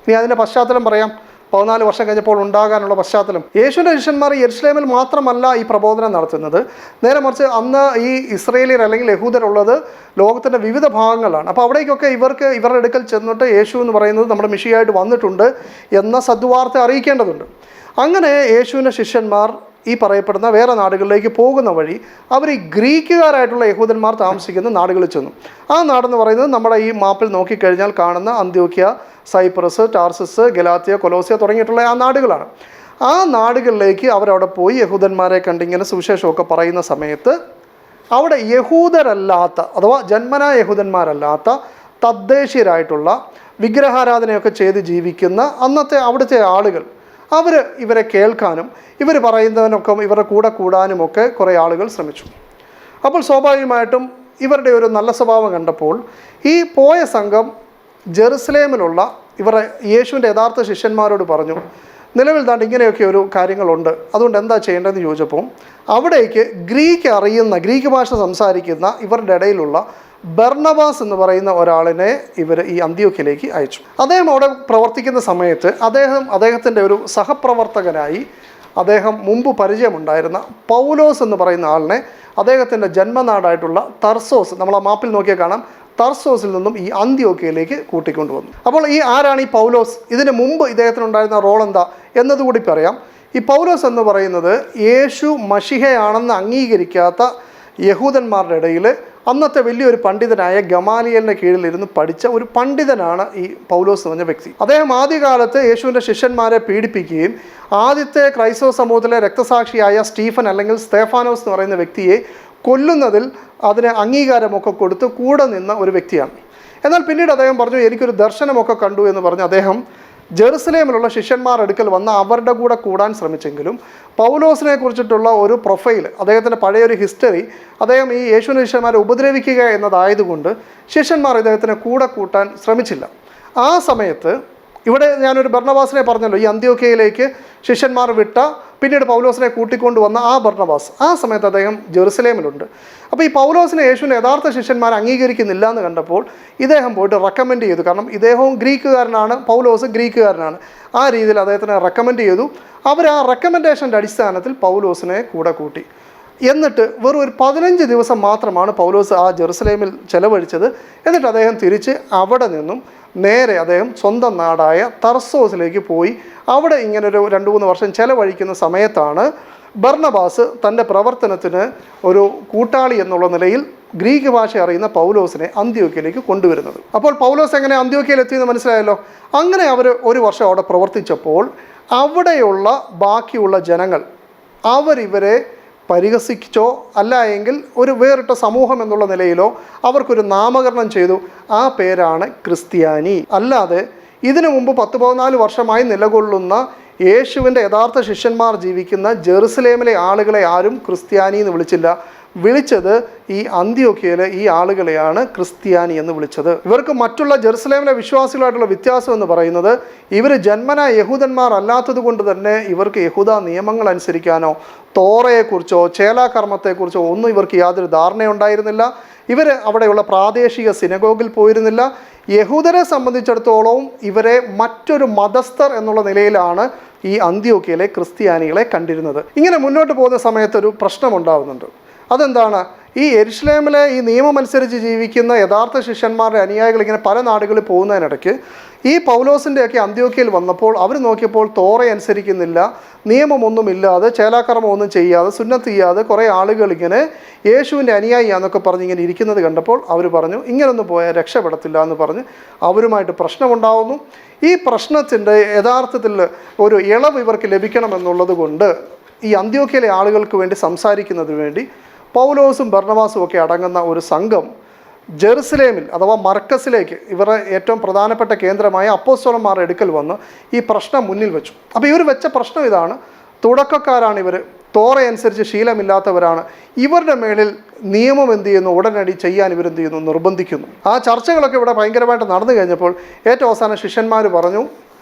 Speaker 1: ഇനി അതിൻ്റെ പശ്ചാത്തലം പറയാം. 14 വർഷം കഴിഞ്ഞപ്പോൾ ഉണ്ടാകാനുള്ള പശ്ചാത്തലം. യേശുവിൻ്റെ ശിഷ്യന്മാർ യെരുശലേമിൽ മാത്രമല്ല ഈ പ്രബോധനം നടത്തുന്നത്. നേരെ മറിച്ച് അന്ന് ഈ ഇസ്രയേലിയർ അല്ലെങ്കിൽ യഹൂദരുള്ളത് ലോകത്തിൻ്റെ വിവിധ ഭാഗങ്ങളാണ്. അപ്പോൾ അവിടേക്കൊക്കെ ഇവരുടെ അടുക്കൽ ചെന്നിട്ട് യേശു എന്ന് പറയുന്നത് നമ്മുടെ മിശിഹായിട്ട് വന്നിട്ടുണ്ട് എന്ന സദ്വാർത്ത അറിയിക്കേണ്ടതുണ്ട്. അങ്ങനെ യേശുവിൻ്റെ ശിഷ്യന്മാർ ഈ പറയപ്പെടുന്ന വേറെ നാടുകളിലേക്ക് പോകുന്ന വഴി അവർ ഈ ഗ്രീക്കുകാരായിട്ടുള്ള യഹൂദന്മാർ താമസിക്കുന്ന നാടുകളിൽ ചെന്നു. ആ നാടെന്ന് പറയുന്നത് നമ്മുടെ ഈ മാപ്പിൽ നോക്കിക്കഴിഞ്ഞാൽ കാണുന്ന അന്ത്യോക്യ, സൈപ്രസ്, ടാർസസ്, ഗലാത്യ, കൊലോസ്യ തുടങ്ങിയിട്ടുള്ള ആ നാടുകളാണ്. ആ നാടുകളിലേക്ക് അവരവിടെ പോയി യഹൂദന്മാരെ കണ്ടിങ്ങനെ സുവിശേഷമൊക്കെ പറയുന്ന സമയത്ത് അവിടെ യഹൂദരല്ലാത്ത അഥവാ ജന്മനാ യഹൂദന്മാരല്ലാത്ത തദ്ദേശീയരായിട്ടുള്ള വിഗ്രഹാരാധനയൊക്കെ ചെയ്ത് ജീവിക്കുന്ന അന്നത്തെ അവിടുത്തെ ആളുകൾ ഇവരെ കേൾക്കാനും ഇവർ പറയുന്നതിനൊക്കെ ഇവരുടെ കൂടെ കൂടാനുമൊക്കെ കുറേ ആളുകൾ ശ്രമിച്ചു. അപ്പോൾ സ്വാഭാവികമായിട്ടും ഇവരുടെ ഒരു നല്ല സ്വഭാവം കണ്ടപ്പോൾ ഈ പോയ സംഘം ജെറുസലേമിലുള്ള ഇവരുടെ യേശുവിൻ്റെ യഥാർത്ഥ ശിഷ്യന്മാരോട് പറഞ്ഞു, നിലവിൽ താണ്ട് ഇങ്ങനെയൊക്കെ ഒരു കാര്യങ്ങളുണ്ട്, അതുകൊണ്ട് എന്താ ചെയ്യേണ്ടതെന്ന് ചോദിച്ചപ്പോൾ അവിടേക്ക് ഗ്രീക്ക് ഭാഷ സംസാരിക്കുന്ന ഇവരുടെ ഇടയിലുള്ള ബർണബാസ് എന്ന് പറയുന്ന ഒരാളിനെ ഇവർ ഈ അന്ത്യോക്യയിലേക്ക് അയച്ചു. അദ്ദേഹം അവിടെ പ്രവർത്തിക്കുന്ന സമയത്ത് അദ്ദേഹത്തിൻ്റെ ഒരു സഹപ്രവർത്തകനായി അദ്ദേഹം മുമ്പ് പരിചയമുണ്ടായിരുന്ന പൗലോസ് എന്ന് പറയുന്ന ആളിനെ അദ്ദേഹത്തിൻ്റെ ജന്മനാടായിട്ടുള്ള തർസോസ്, നമ്മൾ ആ മാപ്പിൽ നോക്കിയാൽ കാണാം, തർസോസിൽ നിന്നും ഈ അന്ത്യോക്യയിലേക്ക് കൂട്ടിക്കൊണ്ടുവന്നു. അപ്പോൾ ആരാണ് ഈ പൗലോസ്? ഇതിന് മുമ്പ് ഇദ്ദേഹത്തിനുണ്ടായിരുന്ന റോൾ എന്താ എന്നതുകൂടി പറയാം. ഈ പൗലോസ് എന്ന് പറയുന്നത് യേശു മശിഹയാണെന്ന് അംഗീകരിക്കാത്ത യഹൂദന്മാരുടെ ഇടയിൽ അന്നത്തെ വലിയൊരു പണ്ഡിതനായ ഗമാലിയലിൻ്റെ കീഴിലിരുന്ന് പഠിച്ച ഒരു പണ്ഡിതനാണ് ഈ പൗലോസ് എന്ന് പറഞ്ഞ വ്യക്തി. അദ്ദേഹം ആദ്യകാലത്ത് യേശുവിൻ്റെ ശിഷ്യന്മാരെ പീഡിപ്പിക്കുകയും ആദ്യത്തെ ക്രൈസ്തവ സമൂഹത്തിലെ രക്തസാക്ഷിയായ സ്റ്റീഫൻ അല്ലെങ്കിൽ സ്തേഫാനോസ് എന്ന് പറയുന്ന വ്യക്തിയെ കൊല്ലുന്നതിൽ അതിന് അംഗീകാരമൊക്കെ കൊടുത്ത് കൂടെ നിന്ന ഒരു വ്യക്തിയാണ്. എന്നാൽ പിന്നീട് അദ്ദേഹം പറഞ്ഞു, എനിക്കൊരു ദർശനമൊക്കെ കണ്ടു എന്ന് പറഞ്ഞ് അദ്ദേഹം ജെറുസലേമിലുള്ള ശിഷ്യന്മാരുടെ അടുക്കൽ വന്ന് അവരുടെ കൂടെ കൂടാൻ ശ്രമിച്ചെങ്കിലും പൗലോസിനെ കുറിച്ചിട്ടുള്ള ഒരു പ്രൊഫൈൽ, അദ്ദേഹത്തിൻ്റെ പഴയൊരു ഹിസ്റ്ററി, അദ്ദേഹം ഈ യേശുവിൻ്റെ ശിഷ്യന്മാരെ ഉപദ്രവിക്കുക എന്നതായതുകൊണ്ട് ശിഷ്യന്മാർ ഇദ്ദേഹത്തിനെ കൂടെ കൂട്ടാൻ ശ്രമിച്ചില്ല. ആ സമയത്ത് ഇവിടെ ഞാനൊരു ബർണബാസിനെ പറഞ്ഞല്ലോ, ഈ അന്ത്യോക്യയിലേക്ക് ശിഷ്യന്മാർ വിട്ട പിന്നീട് പൗലോസിനെ കൂട്ടിക്കൊണ്ടുവന്ന ആ ബർണബാസ്, ആ സമയത്ത് അദ്ദേഹം ജെറുസലേമിലുണ്ട്. അപ്പോൾ ഈ പൗലോസിനെ യേശുവിൻ്റെ യഥാർത്ഥ ശിഷ്യന്മാർ അംഗീകരിക്കുന്നില്ല എന്ന് കണ്ടപ്പോൾ ഇദ്ദേഹം പോയിട്ട് റെക്കമെൻഡ് ചെയ്തു. കാരണം ഇദ്ദേഹവും ഗ്രീക്കുകാരനാണ്, പൗലോസ് ഗ്രീക്കുകാരനാണ്. ആ രീതിയിൽ അദ്ദേഹത്തിനെ റെക്കമെൻഡ് ചെയ്തു. അവർ ആ റെക്കമെൻഡേഷൻ്റെ അടിസ്ഥാനത്തിൽ പൗലോസിനെ കൂടെ കൂട്ടി. എന്നിട്ട് വെറും ഒരു 15 ദിവസം മാത്രമാണ് പൗലോസ് ആ ജെറുസലേമിൽ ചെലവഴിച്ചത്. എന്നിട്ട് അദ്ദേഹം തിരിച്ച് അവിടെ നിന്നും നേരെ അദ്ദേഹം സ്വന്തം നാടായ തർസോസിലേക്ക് പോയി. അവിടെ ഇങ്ങനൊരു 2-3 വർഷം ചെലവഴിക്കുന്ന സമയത്താണ് ബർണബാസ് തൻ്റെ പ്രവർത്തനത്തിന് ഒരു കൂട്ടാളി എന്നുള്ള നിലയിൽ ഗ്രീക്ക് ഭാഷ അറിയുന്ന പൗലോസിനെ അന്ത്യോക്യയിലേക്ക് കൊണ്ടുവരുന്നത്. അപ്പോൾ പൗലോസ് എങ്ങനെ അന്ത്യോക്യയിൽ എത്തിയെന്ന് മനസ്സിലായല്ലോ. അങ്ങനെ അവർ 1 വർഷം അവിടെ പ്രവർത്തിച്ചപ്പോൾ അവിടെയുള്ള ബാക്കിയുള്ള ജനങ്ങൾ അവരിവരെ പരിഹസിച്ചോ അല്ല എങ്കിൽ ഒരു വേറിട്ട സമൂഹം എന്നുള്ള നിലയിലോ അവർക്കൊരു നാമകരണം ചെയ്തു. ആ പേരാണ് ക്രിസ്ത്യാനി. അല്ലാതെ ഇതിനു മുമ്പ് 10-14 വർഷമായി നിലകൊള്ളുന്ന യേശുവിൻ്റെ യഥാർത്ഥ ശിഷ്യന്മാർ ജീവിക്കുന്ന ജെറുസലേമിലെ ആളുകളെ ആരും ക്രിസ്ത്യാനി എന്ന് വിളിച്ചില്ല. വിളിച്ചത് ഈ അന്ത്യോക്യയിലെ ഈ ആളുകളെയാണ് ക്രിസ്ത്യാനി എന്ന് വിളിച്ചത്. ഇവർക്ക് മറ്റുള്ള ജെറുസലേമിലെ വിശ്വാസികളായിട്ടുള്ള വ്യത്യാസം എന്ന് പറയുന്നത് ഇവർ ജന്മന യഹൂദന്മാർ അല്ലാത്തത് കൊണ്ട് തന്നെ ഇവർക്ക് യഹൂദ നിയമങ്ങൾ അനുസരിക്കാനോ തോറയെക്കുറിച്ചോ ചേലാകർമ്മത്തെക്കുറിച്ചോ ഒന്നും ഇവർക്ക് യാതൊരു ധാരണയുണ്ടായിരുന്നില്ല. ഇവർ അവിടെയുള്ള പ്രാദേശിക സിനഗോഗിൽ പോയിരുന്നില്ല. യഹൂദരെ സംബന്ധിച്ചിടത്തോളം ഇവരെ മറ്റൊരു മതസ്ഥർ എന്നുള്ള നിലയിലാണ് ഈ അന്ത്യോക്യയിലെ ക്രിസ്ത്യാനികളെ കണ്ടിരുന്നത്. ഇങ്ങനെ മുന്നോട്ട് പോകുന്ന സമയത്തൊരു പ്രശ്നമുണ്ടാകുന്നുണ്ട്. അതെന്താണ്? ഈ യെരുശലേമിലെ ഈ നിയമമനുസരിച്ച് ജീവിക്കുന്ന യഥാർത്ഥ ശിഷ്യന്മാരുടെ അനുയായികൾ ഇങ്ങനെ പല നാടുകളിൽ പോകുന്നതിനിടയ്ക്ക് ഈ പൗലോസിൻ്റെയൊക്കെ അന്ത്യോക്യയിൽ വന്നപ്പോൾ അവർ നോക്കിയപ്പോൾ തോറ അനുസരിക്കുന്നില്ല, നിയമമൊന്നുമില്ലാതെ ചേലാകർമ്മം ഒന്നും ചെയ്യാതെ സുന്നത്ത് ചെയ്യാതെ കുറേ ആളുകൾ ഇങ്ങനെ യേശുവിൻ്റെ അനുയായിയാന്നൊക്കെ പറഞ്ഞ് ഇങ്ങനെ ഇരിക്കുന്നത് കണ്ടപ്പോൾ അവർ പറഞ്ഞു ഇങ്ങനൊന്നും പോയാൽ രക്ഷപ്പെടത്തില്ല എന്ന് പറഞ്ഞ് അവരുമായിട്ട് പ്രശ്നമുണ്ടാവുന്നു. ഈ പ്രശ്നത്തിൻ്റെ യഥാർത്ഥത്തിൽ ഒരു ഇളവ് ഇവർക്ക് ലഭിക്കണമെന്നുള്ളത് കൊണ്ട് ഈ അന്ത്യോക്യയിലെ ആളുകൾക്ക് വേണ്ടി സംസാരിക്കുന്നതിന് വേണ്ടി പൗലോസും ബർണബാസും ഒക്കെ അടങ്ങുന്ന ഒരു സംഘം ജെറുസലേമിൽ അഥവാ മർക്കസിലേക്ക് ഇവരുടെ ഏറ്റവും പ്രധാനപ്പെട്ട കേന്ദ്രമായ അപ്പോസ്തലന്മാരുടെ അടുക്കൽ വന്ന് ഈ പ്രശ്നം മുന്നിൽ വെച്ചു. അപ്പോൾ ഇവർ വെച്ച പ്രശ്നം ഇതാണ്: തുടക്കക്കാരാണ് ഇവർ, തോറ അനുസരിച്ച് ശീലമില്ലാത്തവരാണ്. ഇവരുടെ മേളിൽ നിയമം എന്ത് ചെയ്യുന്നു, ഉടനടി ചെയ്യാൻ ഇവരെന്ത് ചെയ്യുന്നു, നിർബന്ധിക്കുന്നു. ആ ചർച്ചകളൊക്കെ ഇവിടെ ഭയങ്കരമായിട്ട് നടന്നു കഴിഞ്ഞപ്പോൾ ഏറ്റവും അവസാനം ശിഷ്യന്മാർ പറഞ്ഞു,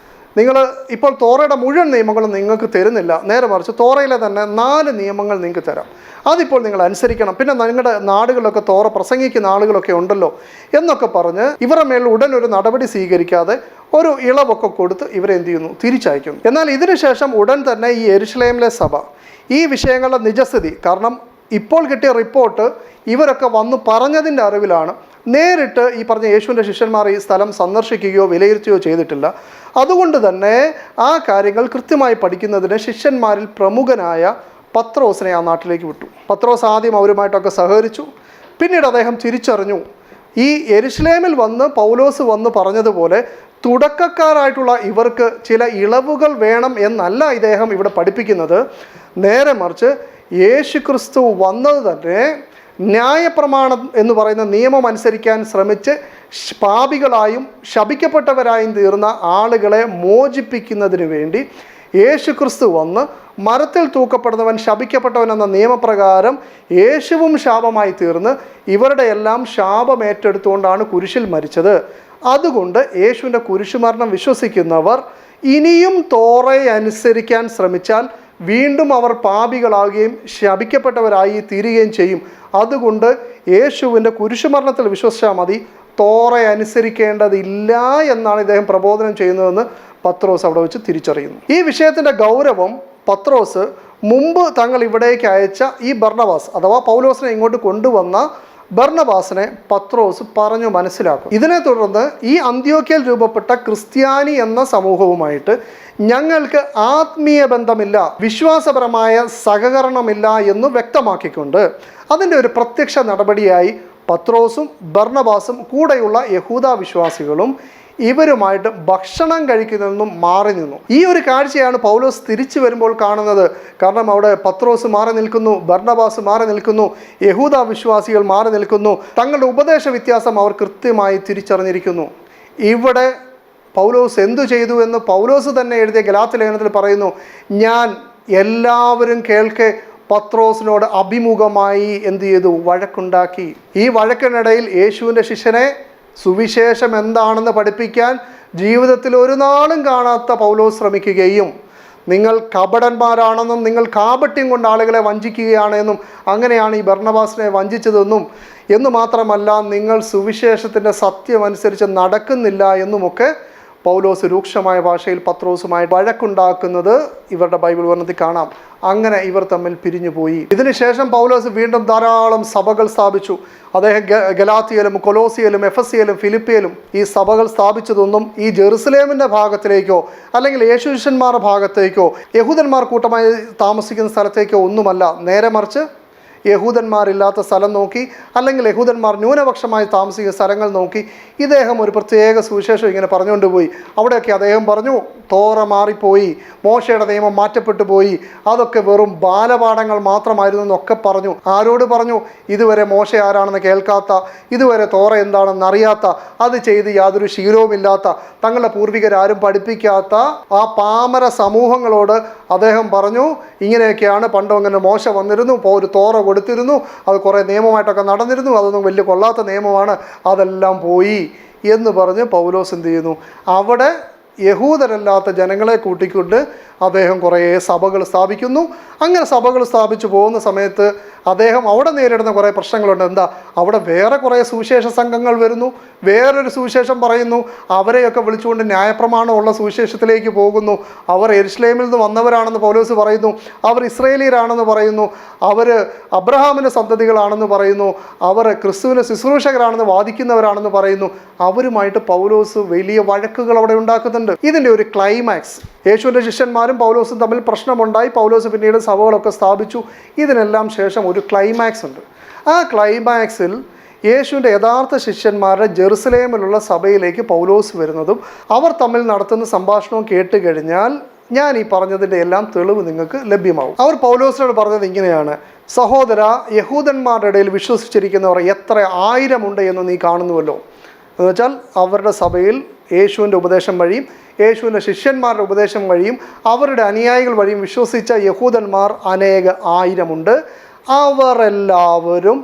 Speaker 1: നിങ്ങൾ ഇപ്പോൾ തോറയുടെ മുഴുവൻ നിയമങ്ങളും നിങ്ങൾക്ക് തരുന്നില്ല, നേരെ മറിച്ച് തോറയിലെ തന്നെ 4 നിയമങ്ങൾ നിങ്ങൾക്ക് തരാം, അതിപ്പോൾ നിങ്ങൾ അനുസരിക്കണം. പിന്നെ നിങ്ങളുടെ നാടുകളിലൊക്കെ തോറ പ്രസംഗിക്കുന്ന ആളുകളൊക്കെ ഉണ്ടല്ലോ എന്നൊക്കെ പറഞ്ഞ് ഇവരുടെ മേൽ ഉടൻ ഒരു നടപടി സ്വീകരിക്കാതെ ഒരു ഇളവൊക്കെ കൊടുത്ത് ഇവരെ എന്ത് ചെയ്യുന്നു, തിരിച്ചയക്കുന്നു. എന്നാൽ ഇതിനുശേഷം ഉടൻ തന്നെ ഈ യെരുശലേമിലെ സഭ ഈ വിഷയങ്ങളുടെ നിജസ്ഥിതി, കാരണം ഇപ്പോൾ കിട്ടിയ റിപ്പോർട്ട് ഇവരൊക്കെ വന്നു പറഞ്ഞതിൻ്റെ അറിവിലാണ്, നേരിട്ട് ഈ പറഞ്ഞ യേശുവിൻ്റെ ശിഷ്യന്മാർ ഈ സ്ഥലം സന്ദർശിക്കുകയോ വിലയിരുത്തുകയോ ചെയ്തിട്ടില്ല. അതുകൊണ്ട് തന്നെ ആ കാര്യങ്ങൾ കൃത്യമായി പഠിക്കുന്നതിന് ശിഷ്യന്മാരിൽ പ്രമുഖനായ പത്രോസിനെ ആ നാട്ടിലേക്ക് വിട്ടു. പത്രോസ് ആദ്യം അവരുമായിട്ടൊക്കെ സഹകരിച്ചു. പിന്നീട് അദ്ദേഹം തിരിച്ചറിഞ്ഞു, ഈ യെരുശലേമിൽ വന്ന് പൗലോസ് വന്ന് പറഞ്ഞതുപോലെ തുടക്കക്കാരായിട്ടുള്ള ഇവർക്ക് ചില ഇളവുകൾ വേണം എന്നല്ല ഇദ്ദേഹം ഇവിടെ പഠിപ്പിക്കുന്നത്. നേരെ മറിച്ച് യേശുക്രിസ്തു വന്നത് തന്നെ ന്യായപ്രമാണം എന്ന് പറയുന്ന നിയമം അനുസരിക്കാൻ ശ്രമിച്ച് പാപികളായും ശപിക്കപ്പെട്ടവരായും തീർന്ന ആളുകളെ മോചിപ്പിക്കുന്നതിന് വേണ്ടി യേശുക്രിസ്തു വന്ന് മരത്തിൽ തൂക്കപ്പെടുന്നവൻ ശപിക്കപ്പെട്ടവൻ എന്ന നിയമപ്രകാരം യേശുവും ശാപമായി തീർന്ന് ഇവരുടെ എല്ലാം ശാപം ഏറ്റെടുത്തുകൊണ്ടാണ് കുരിശിൽ മരിച്ചത്. അതുകൊണ്ട് യേശുവിൻ്റെ കുരിശുമരണം വിശ്വസിക്കുന്നവർ ഇനിയും തോറയെ അനുസരിക്കാൻ ശ്രമിച്ചാൽ വീണ്ടും അവർ പാപികളാകുകയും ശപിക്കപ്പെട്ടവരായി തീരുകയും ചെയ്യും. അതുകൊണ്ട് യേശുവിൻ്റെ കുരിശുമരണത്തിൽ വിശ്വസിച്ചാൽ മതി, തോറയെ അനുസരിക്കേണ്ടതില്ല എന്നാണ് ഇദ്ദേഹം പ്രബോധനം ചെയ്യുന്നതെന്ന് പത്രോസ് അവിടെ വെച്ച് തിരിച്ചറിയുന്നു. ഈ വിഷയത്തിൻ്റെ ഗൗരവം പത്രോസ് മുമ്പ് തങ്ങൾ ഇവിടേക്ക് അയച്ച ഈ ബർണബാസ് അഥവാ പൗലോസിനെ ഇങ്ങോട്ട് കൊണ്ടുവന്ന ബർണബാസിനെ പത്രോസ് പറഞ്ഞു മനസ്സിലാക്കും. ഇതിനെ തുടർന്ന് ഈ അന്ത്യോക്യയിൽ രൂപപ്പെട്ട ക്രിസ്ത്യാനി എന്ന സമൂഹവുമായിട്ട് ഞങ്ങൾക്ക് ആത്മീയ ബന്ധമില്ല, വിശ്വാസപരമായ സഹകരണമില്ല എന്ന് വ്യക്തമാക്കിക്കൊണ്ട് അതിൻ്റെ ഒരു പ്രത്യക്ഷ നടപടിയായി പത്രോസും ബർണബാസും കൂടെയുള്ള യഹൂദ വിശ്വാസികളും ഇവരുമായിട്ട് ഭക്ഷണം കഴിക്കുന്നതിൽ മാറി നിന്നു. ഈ ഒരു കാഴ്ചയാണ് പൗലോസ് തിരിച്ചു വരുമ്പോൾ കാണുന്നത്. കാരണം അവിടെ പത്രോസ് മാറി നിൽക്കുന്നു, ബർണബാസ് മാറി നിൽക്കുന്നു, യഹൂദ വിശ്വാസികൾ മാറി നിൽക്കുന്നു. തങ്ങളുടെ ഉപദേശ വ്യത്യാസം അവർ കൃത്യമായി തിരിച്ചറിഞ്ഞിരിക്കുന്നു. ഇവിടെ പൗലോസ് എന്തു ചെയ്തു എന്ന് പൗലോസ് തന്നെ എഴുതിയ ഗലാത്യ ലേഖനത്തിൽ പറയുന്നു. ഞാൻ എല്ലാവരും കേൾക്കെ പത്രോസിനോട് അഭിമുഖമായി എന്തു ചെയ്തു, വഴക്കുണ്ടാക്കി. ഈ വഴക്കിനിടയിൽ യേശുവിൻ്റെ ശിഷ്യനെ സുവിശേഷം എന്താണെന്ന് പഠിപ്പിക്കാൻ ജീവിതത്തിൽ ഒരു നാളും കാണാത്ത പൗലോസ് ശ്രമിക്കുകയും നിങ്ങൾ കപടന്മാരാണെന്നും നിങ്ങൾ കാപട്യം കൊണ്ട് ആളുകളെ വഞ്ചിക്കുകയാണെന്നും അങ്ങനെയാണ് ഈ ബർണബാസിനെ വഞ്ചിച്ചതെന്നും എന്ന് മാത്രമല്ല നിങ്ങൾ സുവിശേഷത്തിൻ്റെ സത്യമനുസരിച്ച് നടക്കുന്നില്ല എന്നുമൊക്കെ പൗലോസ് രൂക്ഷമായ ഭാഷയിൽ പത്രോസുമായി വഴക്കുണ്ടാക്കുന്നത് ഇവരുടെ ബൈബിൾ വർണ്ണത്തിൽ കാണാം. അങ്ങനെ ഇവർ തമ്മിൽ പിരിഞ്ഞുപോയി. ഇതിനുശേഷം പൗലോസ് വീണ്ടും ധാരാളം സഭകൾ സ്ഥാപിച്ചു. അദ്ദേഹം ഗലാത്തിയയിലും കൊലോസിയയിലും എഫെസിയയിലും ഫിലിപ്പിയയിലും ഈ സഭകൾ സ്ഥാപിച്ചതൊന്നും ഈ ജെറുസലേമിൻ്റെ ഭാഗത്തിലേക്കോ അല്ലെങ്കിൽ യേശുശിഷ്യന്മാരുടെ ഭാഗത്തേക്കോ യഹൂദന്മാർ കൂട്ടമായി താമസിക്കുന്ന സ്ഥലത്തേക്കോ ഒന്നുമല്ല. നേരെ മറിച്ച് യഹൂദന്മാരില്ലാത്ത സ്ഥലം നോക്കി അല്ലെങ്കിൽ യഹൂദന്മാർ ന്യൂനപക്ഷമായി താമസിക്കുന്ന സ്ഥലങ്ങൾ നോക്കി ഇദ്ദേഹം ഒരു പ്രത്യേക സുവിശേഷം ഇങ്ങനെ പറഞ്ഞുകൊണ്ട് പോയി. അവിടെയൊക്കെ അദ്ദേഹം പറഞ്ഞു, തോറ മാറിപ്പോയി, മോശയുടെ നിയമം മാറ്റപ്പെട്ടു പോയി, അതൊക്കെ വെറും ബാലപാഠങ്ങൾ മാത്രമായിരുന്നു എന്നൊക്കെ പറഞ്ഞു. ആരോട് പറഞ്ഞു? ഇതുവരെ മോശ ആരാണെന്ന് കേൾക്കാത്ത, ഇതുവരെ തോറ എന്താണെന്ന് അറിയാത്ത, അത് ചെയ്ത് യാതൊരു ശീലവുമില്ലാത്ത, തങ്ങളുടെ പൂർവികരാരും പഠിപ്പിക്കാത്ത ആ പാമര സമൂഹങ്ങളോട് അദ്ദേഹം പറഞ്ഞു, ഇങ്ങനെയൊക്കെയാണ് പണ്ടും അങ്ങനെ മോശ വന്നിരുന്നു, ഒരു തോറ കൊടുത്തിരുന്നു, അത് കുറേ നിയമമായിട്ടൊക്കെ നടന്നിരുന്നു, അതൊന്നും വലിയ കൊള്ളാത്ത നിയമമാണ്, അതെല്ലാം പോയി എന്ന് പറഞ്ഞ് പൗലോസ് എന്ത് ചെയ്യുന്നു, അവിടെ യഹൂദരല്ലാത്ത ജനങ്ങളെ കൂട്ടിക്കൊണ്ട് അദ്ദേഹം കുറേ സഭകൾ സ്ഥാപിക്കുന്നു. അങ്ങനെ സഭകൾ സ്ഥാപിച്ചു പോകുന്ന സമയത്ത് അദ്ദേഹം അവിടെ നേരിടുന്ന കുറേ പ്രശ്നങ്ങളുണ്ട്. എന്താ? അവിടെ വേറെ കുറേ സുവിശേഷ സംഘങ്ങൾ വരുന്നു, വേറൊരു സുവിശേഷം പറയുന്നു, അവരെയൊക്കെ വിളിച്ചുകൊണ്ട് ന്യായപ്രമാണമുള്ള സുവിശേഷത്തിലേക്ക് പോകുന്നു. അവർ യെരുശലേമിൽ നിന്ന് വന്നവരാണെന്ന് പൗലോസ് പറയുന്നു, അവർ ഇസ്രായേലിയരാണെന്ന് പറയുന്നു, അവർ അബ്രഹാമിൻ്റെ സന്തതികളാണെന്ന് പറയുന്നു, അവർ ക്രിസ്തുവിൻ്റെ ശുശ്രൂഷകരാണെന്ന് വാദിക്കുന്നവരാണെന്ന് പറയുന്നു. അവരുമായിട്ട് പൗലോസ് വലിയ വഴക്കുകൾ അവിടെ ഉണ്ടാക്കുന്നുണ്ട്. ഇതിൻ്റെ ഒരു ക്ലൈമാക്സ്, യേശുവിൻ്റെ ശിഷ്യന്മാരും പൗലോസും തമ്മിൽ പ്രശ്നമുണ്ടായി. പൗലോസ് പിന്നീട് സഭകളൊക്കെ സ്ഥാപിച്ചു. ഇതിനെല്ലാം ശേഷം ഒരു ക്ലൈമാക്സ് ഉണ്ട്. ആ ക്ലൈമാക്സിൽ യേശുവിൻ്റെ യഥാർത്ഥ ശിഷ്യന്മാരുടെ ജെറുസലേമിലുള്ള സഭയിലേക്ക് പൗലോസ് വരുന്നതും അവർ തമ്മിൽ നടത്തുന്ന സംഭാഷണവും കേട്ട് കഴിഞ്ഞാൽ ഞാൻ ഈ പറഞ്ഞതിൻ്റെ എല്ലാം തെളിവ് നിങ്ങൾക്ക് ലഭ്യമാവും. അവർ പൗലോസിനോട് പറഞ്ഞത് ഇങ്ങനെയാണ്: സഹോദര, യഹൂദന്മാരുടെ ഇടയിൽ വിശ്വസിച്ചിരിക്കുന്നവർ എത്ര 1000 ഉണ്ട് എന്ന് നീ കാണുന്നുവല്ലോ. എന്നുവെച്ചാൽ അവരുടെ സഭയിൽ യേശുവിൻ്റെ ഉപദേശം വഴിയും യേശുവിൻ്റെ ശിഷ്യന്മാരുടെ ഉപദേശം വഴിയും അവരുടെ അനുയായികൾ വഴിയും വിശ്വസിച്ച യഹൂദന്മാർ അനേക 1000 ഉണ്ട്. അവരെല്ലാവരും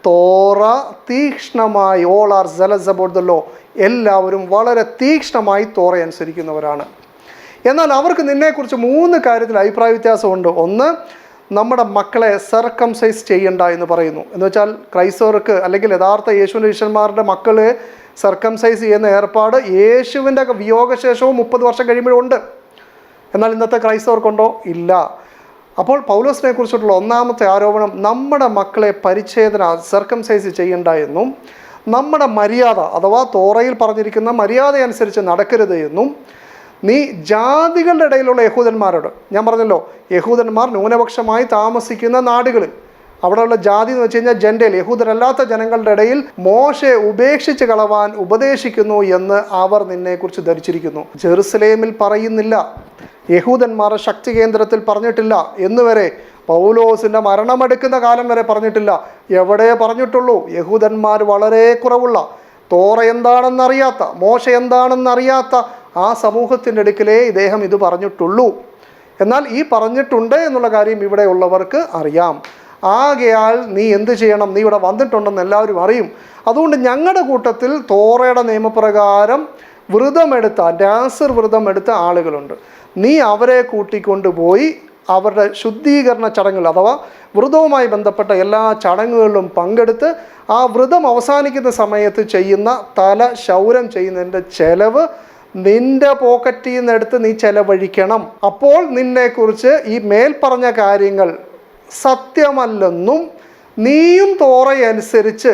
Speaker 1: തോറ തീക്ഷ്ണമായി, all are zealous about the law, എല്ലാവരും വളരെ തീക്ഷ്ണമായി തോറ അനുസരിക്കുന്നവരാണ്. എന്നാൽ അവർക്ക് നിന്നെക്കുറിച്ച് 3 കാര്യത്തിൽ അഭിപ്രായ വ്യത്യാസമുണ്ട്. ഒന്ന്, നമ്മുടെ മക്കളെ സർക്കംസൈസ് ചെയ്യണ്ട എന്ന് പറയുന്നു. എന്ന് വെച്ചാൽ ക്രൈസ്തവർക്ക് അല്ലെങ്കിൽ യഥാർത്ഥ യേശുവിൻ്റെ ശിഷ്യന്മാരുടെ മക്കളെ സർക്കംസൈസ് ചെയ്യുന്ന ഏർപ്പാട് യേശുവിൻ്റെ വിയോഗശേഷവും 30 വർഷം കഴിയുമ്പോഴും ഉണ്ട്. എന്നാൽ ഇന്നത്തെ ക്രൈസ്തവർക്കുണ്ടോ? ഇല്ല. അപ്പോൾ പൗലോസിനെ കുറിച്ചിട്ടുള്ള ഒന്നാമത്തെ ആരോപണം, നമ്മുടെ മക്കളെ പരിച്ഛേദന സർക്കംസൈസ് ചെയ്യണ്ട എന്നും നമ്മുടെ മര്യാദ അഥവാ തോറയിൽ പറഞ്ഞിരിക്കുന്ന മര്യാദ അനുസരിച്ച് നടക്കരുത് എന്നും നീ ജാതികളുടെ ഇടയിലുള്ള യഹൂദന്മാരോട്, ഞാൻ പറഞ്ഞല്ലോ യഹൂദന്മാർ ന്യൂനപക്ഷമായി താമസിക്കുന്ന നാടുകളിൽ, അവിടെയുള്ള ജാതി എന്ന് വെച്ച് കഴിഞ്ഞാൽ ജെൻഡയിൽ യഹൂദരല്ലാത്ത ജനങ്ങളുടെ ഇടയിൽ മോശയെ ഉപേക്ഷിച്ച് കളവാൻ ഉപദേശിക്കുന്നു എന്ന് അവർ നിന്നെക്കുറിച്ച് ധരിച്ചിരിക്കുന്നു. ജെറുസലേമിൽ പറയുന്നില്ല, യഹൂദന്മാരുടെ ശക്തി കേന്ദ്രത്തിൽ പറഞ്ഞിട്ടില്ല എന്നുവരെ, പൗലോസിൻ്റെ മരണമെടുക്കുന്ന കാലം വരെ പറഞ്ഞിട്ടില്ല. എവിടെ പറഞ്ഞിട്ടുള്ളൂ? യഹൂദന്മാർ വളരെ കുറവുള്ള, തോറ എന്താണെന്നറിയാത്ത, മോശ എന്താണെന്നറിയാത്ത ആ സമൂഹത്തിൻ്റെ അടുക്കലേ ഇദ്ദേഹം ഇത് പറഞ്ഞിട്ടുള്ളൂ. എന്നാൽ ഈ പറഞ്ഞിട്ടുണ്ട് എന്നുള്ള കാര്യം ഇവിടെ ഉള്ളവർക്ക് അറിയാം. ആകയാൽ നീ എന്ത് ചെയ്യണം? നീ ഇവിടെ വന്നിട്ടുണ്ടെന്ന് എല്ലാവരും അറിയും. അതുകൊണ്ട് ഞങ്ങളുടെ കൂട്ടത്തിൽ തോറയുടെ നിയമപ്രകാരം വ്രതമെടുത്ത, നാസർ വ്രതമെടുത്ത ആളുകളുണ്ട്. നീ അവരെ കൂട്ടിക്കൊണ്ടുപോയി അവരുടെ ശുദ്ധീകരണ ചടങ്ങുകൾ അഥവാ വ്രതവുമായി ബന്ധപ്പെട്ട എല്ലാ ചടങ്ങുകളിലും പങ്കെടുത്ത് ആ വ്രതം അവസാനിക്കുന്ന സമയത്ത് ചെയ്യുന്ന തല ക്ഷൗരം ചെയ്യുന്നതിൻ്റെ ചെലവ് നിന്റെ പോക്കറ്റിൽ നിന്ന് എടുത്ത് നീ ചെലവഴിക്കണം. അപ്പോൾ നിന്നെക്കുറിച്ച് ഈ മേൽപ്പറഞ്ഞ കാര്യങ്ങൾ സത്യമല്ലെന്നും നീയും തോറയനുസരിച്ച്,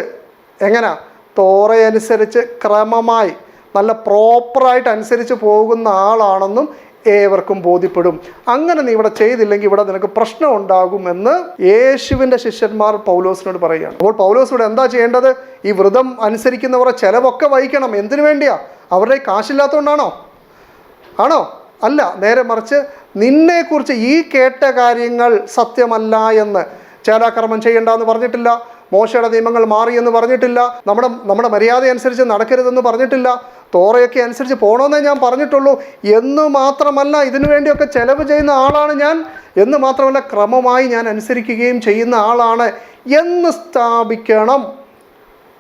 Speaker 1: എങ്ങനെ തോറയനുസരിച്ച് ക്രമമായി നല്ല പ്രോപ്പറായിട്ട് അനുസരിച്ച് പോകുന്ന ആളാണെന്നും ഏവർക്കും ബോധ്യപ്പെടും. അങ്ങനെ നീ ഇവിടെ ചെയ്തില്ലെങ്കിൽ ഇവിടെ നിനക്ക് പ്രശ്നം ഉണ്ടാകുമെന്ന് യേശുവിൻ്റെ ശിഷ്യന്മാർ പൗലോസിനോട് പറയുകയാണ്. അപ്പോൾ പൗലോസ് ഇവിടെ എന്താ ചെയ്യേണ്ടത്? ഈ വ്രതം അനുസരിക്കുന്നവരെ ചിലവൊക്കെ വഹിക്കണം. എന്തിനു വേണ്ടിയാ? അവരുടെ കാശില്ലാത്തതുകൊണ്ടാണോ? ആണോ? അല്ല, നേരെ മറിച്ച് നിന്നെക്കുറിച്ച് ഈ കേട്ട കാര്യങ്ങൾ സത്യമല്ല എന്ന്. ചേലാകർമ്മം ചെയ്യണ്ടെന്ന് പറഞ്ഞിട്ടില്ല, മോശയുടെ നിയമങ്ങൾ മാറിയെന്ന് പറഞ്ഞിട്ടില്ല, നമ്മുടെ മര്യാദ അനുസരിച്ച് നടക്കരുതെന്ന് പറഞ്ഞിട്ടില്ല, തോറയൊക്കെ അനുസരിച്ച് പോകണമെന്നേ ഞാൻ പറഞ്ഞിട്ടുള്ളൂ എന്ന് മാത്രമല്ല, ഇതിനു വേണ്ടിയൊക്കെ ചെലവ് ചെയ്യുന്ന ആളാണ് ഞാൻ എന്ന് മാത്രമല്ല, ക്രമമായി ഞാൻ അനുസരിക്കുകയും ചെയ്യുന്ന ആളാണ് എന്ന് സ്ഥാപിക്കണം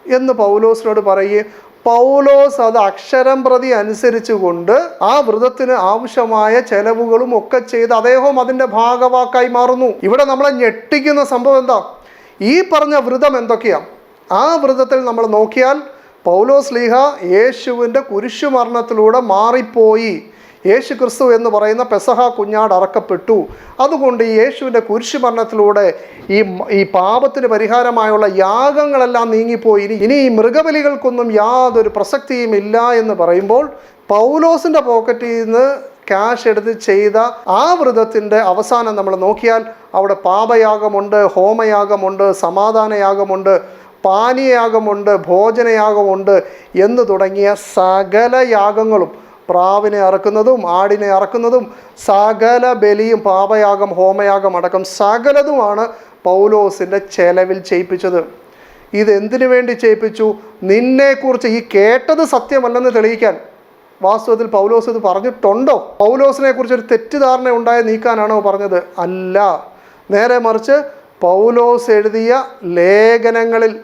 Speaker 1: എന്ന് പൗലോസിനോട് പറയുകയും പൗലോസ് അത് അക്ഷരം പ്രതി അനുസരിച്ചുകൊണ്ട് ആ വ്രതത്തിന് ആവശ്യമായ ചെലവുകളും ഒക്കെ ചെയ്ത് അദ്ദേഹം അതിൻ്റെ ഭാഗവാക്കായി മാറുന്നു. ഇവിടെ നമ്മളെ ഞെട്ടിക്കുന്ന സംഭവം എന്താ? ഈ പറഞ്ഞ വ്രതം എന്തൊക്കെയാണ്? ആ വ്രതത്തിൽ നമ്മൾ നോക്കിയാൽ പൗലോസ് ലീഹ യേശുവിൻ്റെ കുരിശുമരണത്തിലൂടെ മാറിപ്പോയി. യേശു ക്രിസ്തു എന്ന് പറയുന്ന പെസഹ കുഞ്ഞാട് അറക്കപ്പെട്ടു. അതുകൊണ്ട് ഈ യേശുവിൻ്റെ കുരിശുമരണത്തിലൂടെ ഈ പാപത്തിന് പരിഹാരമായുള്ള യാഗങ്ങളെല്ലാം നീങ്ങിപ്പോയി. ഇനി ഈ മൃഗബലികൾക്കൊന്നും യാതൊരു പ്രസക്തിയും ഇല്ല എന്ന് പറയുമ്പോൾ പൗലോസിൻ്റെ പോക്കറ്റിൽ നിന്ന് ക്യാഷ് എടുത്ത് ചെയ്ത ആ വ്രതത്തിൻ്റെ അവസാനം നമ്മൾ നോക്കിയാൽ അവിടെ പാപയാഗമുണ്ട്, ഹോമയാഗമുണ്ട്, സമാധാനയാഗമുണ്ട്, പാനീയയാഗമുണ്ട്, ഭോജനയാഗമുണ്ട് എന്ന് തുടങ്ങിയ സകല യാഗങ്ങളും, പ്രാവിനെ അറക്കുന്നതും ആടിനെ അറക്കുന്നതും സകല ബലിയും, പാപയാഗം, ഹോമയാഗം അടക്കം സകലതുമാണ് പൗലോസിൻ്റെ ചെലവിൽ ചെയ്യിപ്പിച്ചത്. ഇതെന്തിനു വേണ്ടി ചെയ്യിപ്പിച്ചു? നിന്നെക്കുറിച്ച് ഈ കേട്ടത് സത്യമല്ലെന്ന് തെളിയിക്കാൻ. വാസ്തവത്തിൽ പൗലോസ് ഇത് പറഞ്ഞിട്ടുണ്ടോ? പൗലോസിനെ കുറിച്ച് ഒരു തെറ്റിദ്ധാരണ ഉണ്ടായി നീക്കാനാണോ പറഞ്ഞത്? അല്ല, നേരെ മറിച്ച് പൗലോസ് എഴുതിയ ലേഖനങ്ങളിൽ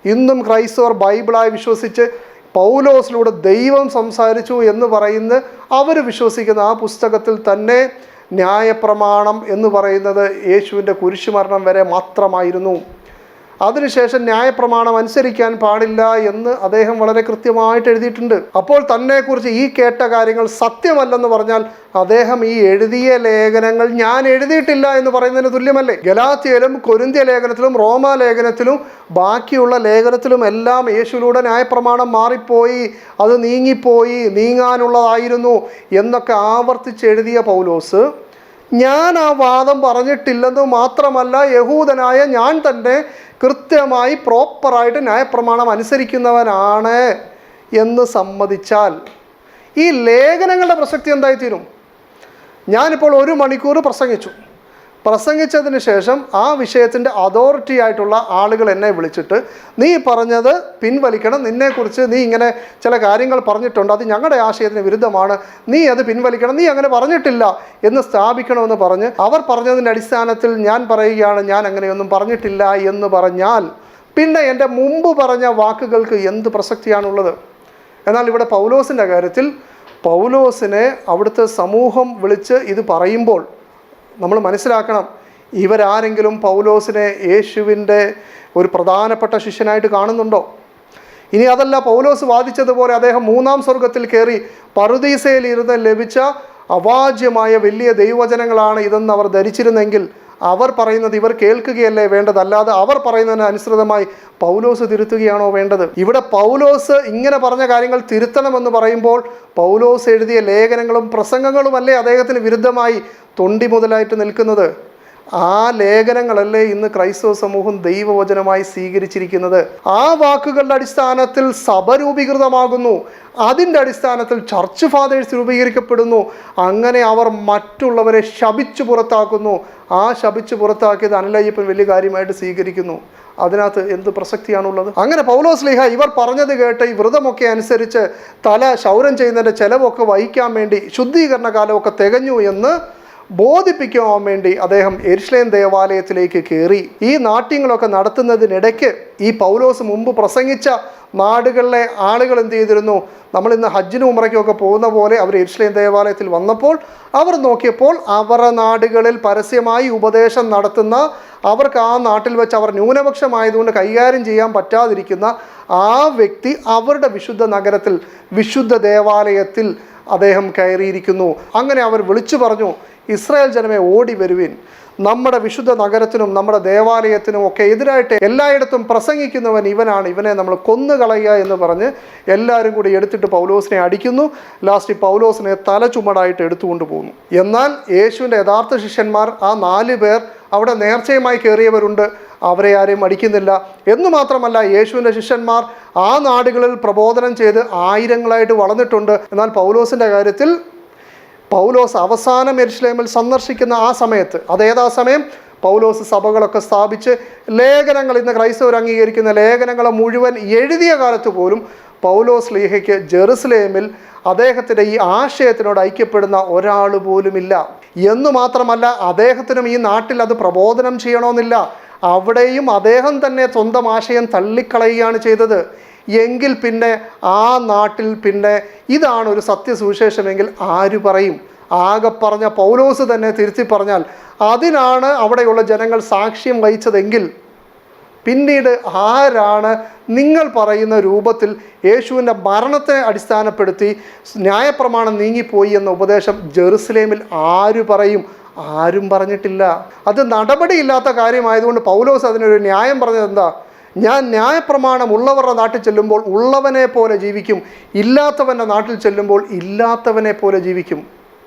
Speaker 1: ഇന്നും ക്രൈസ്തവർ ബൈബിളായി വിശ്വസിച്ച് പൗലോസിലൂടെ ദൈവം സംസാരിച്ചു എന്ന് പറയുന്ന അവർ വിശ്വസിക്കുന്ന ആ പുസ്തകത്തിൽ തന്നെ ന്യായപ്രമാണം എന്ന് പറയുന്നത് യേശുവിൻ്റെ കുരിശുമരണം വരെ മാത്രമായിരുന്നു. അതിനുശേഷം ന്യായപ്രമാണം അനുസരിക്കാൻ പാടില്ല എന്ന് അദ്ദേഹം വളരെ കൃത്യമായിട്ട് എഴുതിയിട്ടുണ്ട്. അപ്പോൾ തന്നെക്കുറിച്ച് ഈ കേട്ട കാര്യങ്ങൾ സത്യമല്ലെന്ന് പറഞ്ഞാൽ അദ്ദേഹം ഈ എഴുതിയ ലേഖനങ്ങൾ ഞാൻ എഴുതിയിട്ടില്ല എന്ന് പറയുന്നതിന് തുല്യമല്ലേ? ഗലാത്യയിലും കൊരിന്ത്യ ലേഖനത്തിലും റോമാ ലേഖനത്തിലും ബാക്കിയുള്ള ലേഖനത്തിലും എല്ലാം യേശുവിലൂടെ ന്യായപ്രമാണം മാറിപ്പോയി, അത് നീങ്ങിപ്പോയി, നീങ്ങാനുള്ളതായിരുന്നു എന്നൊക്കെ ആവർത്തിച്ചെഴുതിയ പൗലോസ് ഞാൻ ആ വാദം പറഞ്ഞിട്ടില്ലെന്ന് മാത്രമല്ല, യഹൂദനായ ഞാൻ തന്നെ കൃത്യമായി പ്രോപ്പറായിട്ട് ന്യായപ്രമാണം അനുസരിക്കുന്നവനാണ് എന്ന് സമ്മതിച്ചാൽ ഈ ലേഖനങ്ങളുടെ പ്രസക്തി എന്തായിത്തീരും? ഞാനിപ്പോൾ 1 മണിക്കൂർ പ്രസംഗിച്ചതിന് ശേഷം ആ വിഷയത്തിൻ്റെ അതോറിറ്റി ആയിട്ടുള്ള ആളുകൾ എന്നെ വിളിച്ചിട്ട് നീ പറഞ്ഞത് പിൻവലിക്കണം, നിന്നെക്കുറിച്ച് നീ ഇങ്ങനെ ചില കാര്യങ്ങൾ പറഞ്ഞിട്ടുണ്ട്, അത് ഞങ്ങളുടെ ആശയത്തിന് വിരുദ്ധമാണ്, നീ അത് പിൻവലിക്കണം, നീ അങ്ങനെ പറഞ്ഞിട്ടില്ല എന്ന് സ്ഥാപിക്കണമെന്ന് പറഞ്ഞ് അവർ പറഞ്ഞതിൻ്റെ അടിസ്ഥാനത്തിൽ ഞാൻ പറയുകയാണ് ഞാൻ അങ്ങനെയൊന്നും പറഞ്ഞിട്ടില്ല എന്ന് പറഞ്ഞാൽ പിന്നെ എൻ്റെ മുമ്പ് പറഞ്ഞ വാക്കുകൾക്ക് എന്ത് പ്രസക്തിയാണുള്ളത്? എന്നാൽ ഇവിടെ പൗലോസിൻ്റെ കാര്യത്തിൽ പൗലോസിനെ അവിടുത്തെ സമൂഹം വിളിച്ച് ഇത് പറയുമ്പോൾ നമ്മൾ മനസ്സിലാക്കണം, ഇവരാരെങ്കിലും പൗലോസിനെ യേശുവിൻ്റെ ഒരു പ്രധാനപ്പെട്ട ശിഷ്യനായിട്ട് കാണുന്നുണ്ടോ? ഇനി അതല്ല, പൗലോസ് വാദിച്ചതുപോലെ അദ്ദേഹം 3-ാം സ്വർഗത്തിൽ കയറി പറുദീസയിൽ ഇരുന്ന് ലഭിച്ച അവാജ്യമായ വലിയ ദൈവവചനങ്ങളാണ് ഇതെന്ന് അവർ ധരിച്ചിരുന്നെങ്കിൽ അവർ പറയുന്നത് ഇവർ കേൾക്കുകയല്ലേ വേണ്ടത്, അല്ലാതെ അവർ പറയുന്നതിന് അനുസൃതമായി പൗലോസ് തിരുത്തുകയാണോ വേണ്ടത്? ഇവിടെ പൗലോസ് ഇങ്ങനെ പറഞ്ഞ കാര്യങ്ങൾ തിരുത്തണമെന്ന് പറയുമ്പോൾ പൗലോസ് എഴുതിയ ലേഖനങ്ങളും പ്രസംഗങ്ങളുമല്ലേ അദ്ദേഹത്തിന് വിരുദ്ധമായി തൊണ്ടി മുതലായിട്ട് നിൽക്കുന്നത്? ആ ലേഖനങ്ങളല്ലേ ഇന്ന് ക്രൈസ്തവ സമൂഹം ദൈവവചനമായി സ്വീകരിച്ചിരിക്കുന്നത്. ആ വാക്കുകളുടെ അടിസ്ഥാനത്തിൽ സഭ രൂപീകൃതമാകുന്നു, അതിൻ്റെ അടിസ്ഥാനത്തിൽ ചർച്ച് ഫാദേഴ്സ് രൂപീകരിക്കപ്പെടുന്നു. അങ്ങനെ അവർ മറ്റുള്ളവരെ ശപിച്ചു പുറത്താക്കുന്നു. ആ ശപിച്ചു പുറത്താക്കിയത് അനുലയ്യപ്പൻ വലിയ കാര്യമായിട്ട് സ്വീകരിക്കുന്നു. അതിനകത്ത് എന്ത് പ്രസക്തിയാണുള്ളത്? അങ്ങനെ പൗലോസ് ശ്ലീഹ ഇവർ പറഞ്ഞത് കേട്ട് ഈ വ്രതമൊക്കെ അനുസരിച്ച് തല ക്ഷൗരം ചെയ്യുന്നതിൻ്റെ ചെലവൊക്കെ വഹിക്കാൻ വേണ്ടി ശുദ്ധീകരണ കാലമൊക്കെ തികഞ്ഞു എന്ന് ബോധിപ്പിക്കുവാൻ വേണ്ടി അദ്ദേഹം യെരുശലേം ദേവാലയത്തിലേക്ക് കയറി. ഈ നാട്യങ്ങളൊക്കെ നടത്തുന്നതിനിടയ്ക്ക് ഈ പൗലോസ് മുമ്പ് പ്രസംഗിച്ച നാടുകളിലെ ആളുകൾ എന്ത് ചെയ്തിരുന്നു? നമ്മൾ ഇന്ന് ഹജ്ജിനും ഉംറയ്ക്കുമൊക്കെ പോകുന്ന പോലെ അവർ യെരുശലേം ദേവാലയത്തിൽ വന്നപ്പോൾ അവർ നോക്കിയപ്പോൾ അവരുടെ നാടുകളിൽ പരസ്യമായി ഉപദേശം നടത്തുന്ന, അവർക്ക് ആ നാട്ടിൽ വെച്ച് അവർ ന്യൂനപക്ഷമായതുകൊണ്ട് കൈകാര്യം ചെയ്യാൻ പറ്റാതിരിക്കുന്ന ആ വ്യക്തി അവരുടെ വിശുദ്ധ നഗരത്തിൽ, വിശുദ്ധ ദേവാലയത്തിൽ അദ്ദേഹം കയറിയിരിക്കുന്നു. അങ്ങനെ അവർ വിളിച്ചു പറഞ്ഞു, ഇസ്രായേൽ ജനമേ ഓടി വരുവിൻ, നമ്മുടെ വിശുദ്ധ നഗരത്തിനും നമ്മുടെ ദേവാലയത്തിനും ഒക്കെ എതിരായിട്ട് എല്ലായിടത്തും പ്രസംഗിക്കുന്നവൻ ഇവനാണ്, ഇവനെ നമ്മൾ കൊന്നുകളയുക എന്ന് പറഞ്ഞ് എല്ലാവരും കൂടി എടുത്തിട്ട് പൗലോസിനെ അടിക്കുന്നു. ലാസ്റ്റ് പൗലോസിനെ തല ചുമടായിട്ട് എടുത്തുകൊണ്ട് പോകുന്നു. എന്നാൽ യേശുവിൻ്റെ യഥാർത്ഥ ശിഷ്യന്മാർ ആ 4 പേർ അവിടെ നേർച്ചയുമായി കയറിയവരുണ്ട്, അവരെ ആരെയും അടിക്കുന്നില്ല. എന്നു മാത്രമല്ല, യേശുവിൻ്റെ ശിഷ്യന്മാർ ആ നാടുകളിൽ പ്രബോധനം ചെയ്ത് ആയിരങ്ങളായിട്ട് വളർന്നിട്ടുണ്ട്. എന്നാൽ പൗലോസിൻ്റെ കാര്യത്തിൽ പൗലോസ് അവസാനം യെരുശലേമിൽ സന്ദർശിക്കുന്ന ആ സമയത്ത്, അതേതാ സമയം? പൗലോസ് സഭകളൊക്കെ സ്ഥാപിച്ച് ലേഖനങ്ങൾ, ഇന്ന് ക്രൈസ്തവർ അംഗീകരിക്കുന്ന ലേഖനങ്ങളെ മുഴുവൻ എഴുതിയ കാലത്ത് പോലും പൗലോസ് ലീഹയ്ക്ക് ജെറുസലേമിൽ അദ്ദേഹത്തിൻ്റെ ഈ ആശയത്തിനോട് ഐക്യപ്പെടുന്ന ഒരാൾ പോലുമില്ല. എന്നു മാത്രമല്ല, അദ്ദേഹത്തിനും ഈ നാട്ടിൽ അത് പ്രബോധനം ചെയ്യണമെന്നില്ല. അവിടെയും അദ്ദേഹം തന്നെ സ്വന്തം ആശയം തള്ളിക്കളയുകയാണ് ചെയ്തത്. എങ്കിൽ പിന്നെ ആ നാട്ടിൽ പിന്നെ ഇതാണ് ഒരു സത്യസുവിശേഷമെങ്കിൽ ആര് പറയും? ആകെ പറഞ്ഞ പൗലോസ് തന്നെ തിരുത്തി പറഞ്ഞാൽ അതിനാണ് അവിടെയുള്ള ജനങ്ങൾ സാക്ഷ്യം വഹിച്ചതെങ്കിൽ പിന്നീട് ആരാണ് നിങ്ങൾ പറയുന്ന രൂപത്തിൽ യേശുവിൻ്റെ മരണത്തെ അടിസ്ഥാനപ്പെടുത്തി ന്യായപ്രമാണം നീങ്ങിപ്പോയി എന്ന ഉപദേശം ജെറുസലേമിൽ ആര് പറയും? ആരും പറഞ്ഞിട്ടില്ല. അത് നടപടിയില്ലാത്ത കാര്യമായതുകൊണ്ട് പൗലോസ് അതിനൊരു ന്യായം പറഞ്ഞത് എന്താ? ഞാൻ ന്യായപ്രമാണം ഉള്ളവരുടെ നാട്ടിൽ ചെല്ലുമ്പോൾ ഉള്ളവനെ പോലെ ജീവിക്കും, ഇല്ലാത്തവൻ്റെ നാട്ടിൽ ചെല്ലുമ്പോൾ ഇല്ലാത്തവനെ പോലെ ജീവിക്കും.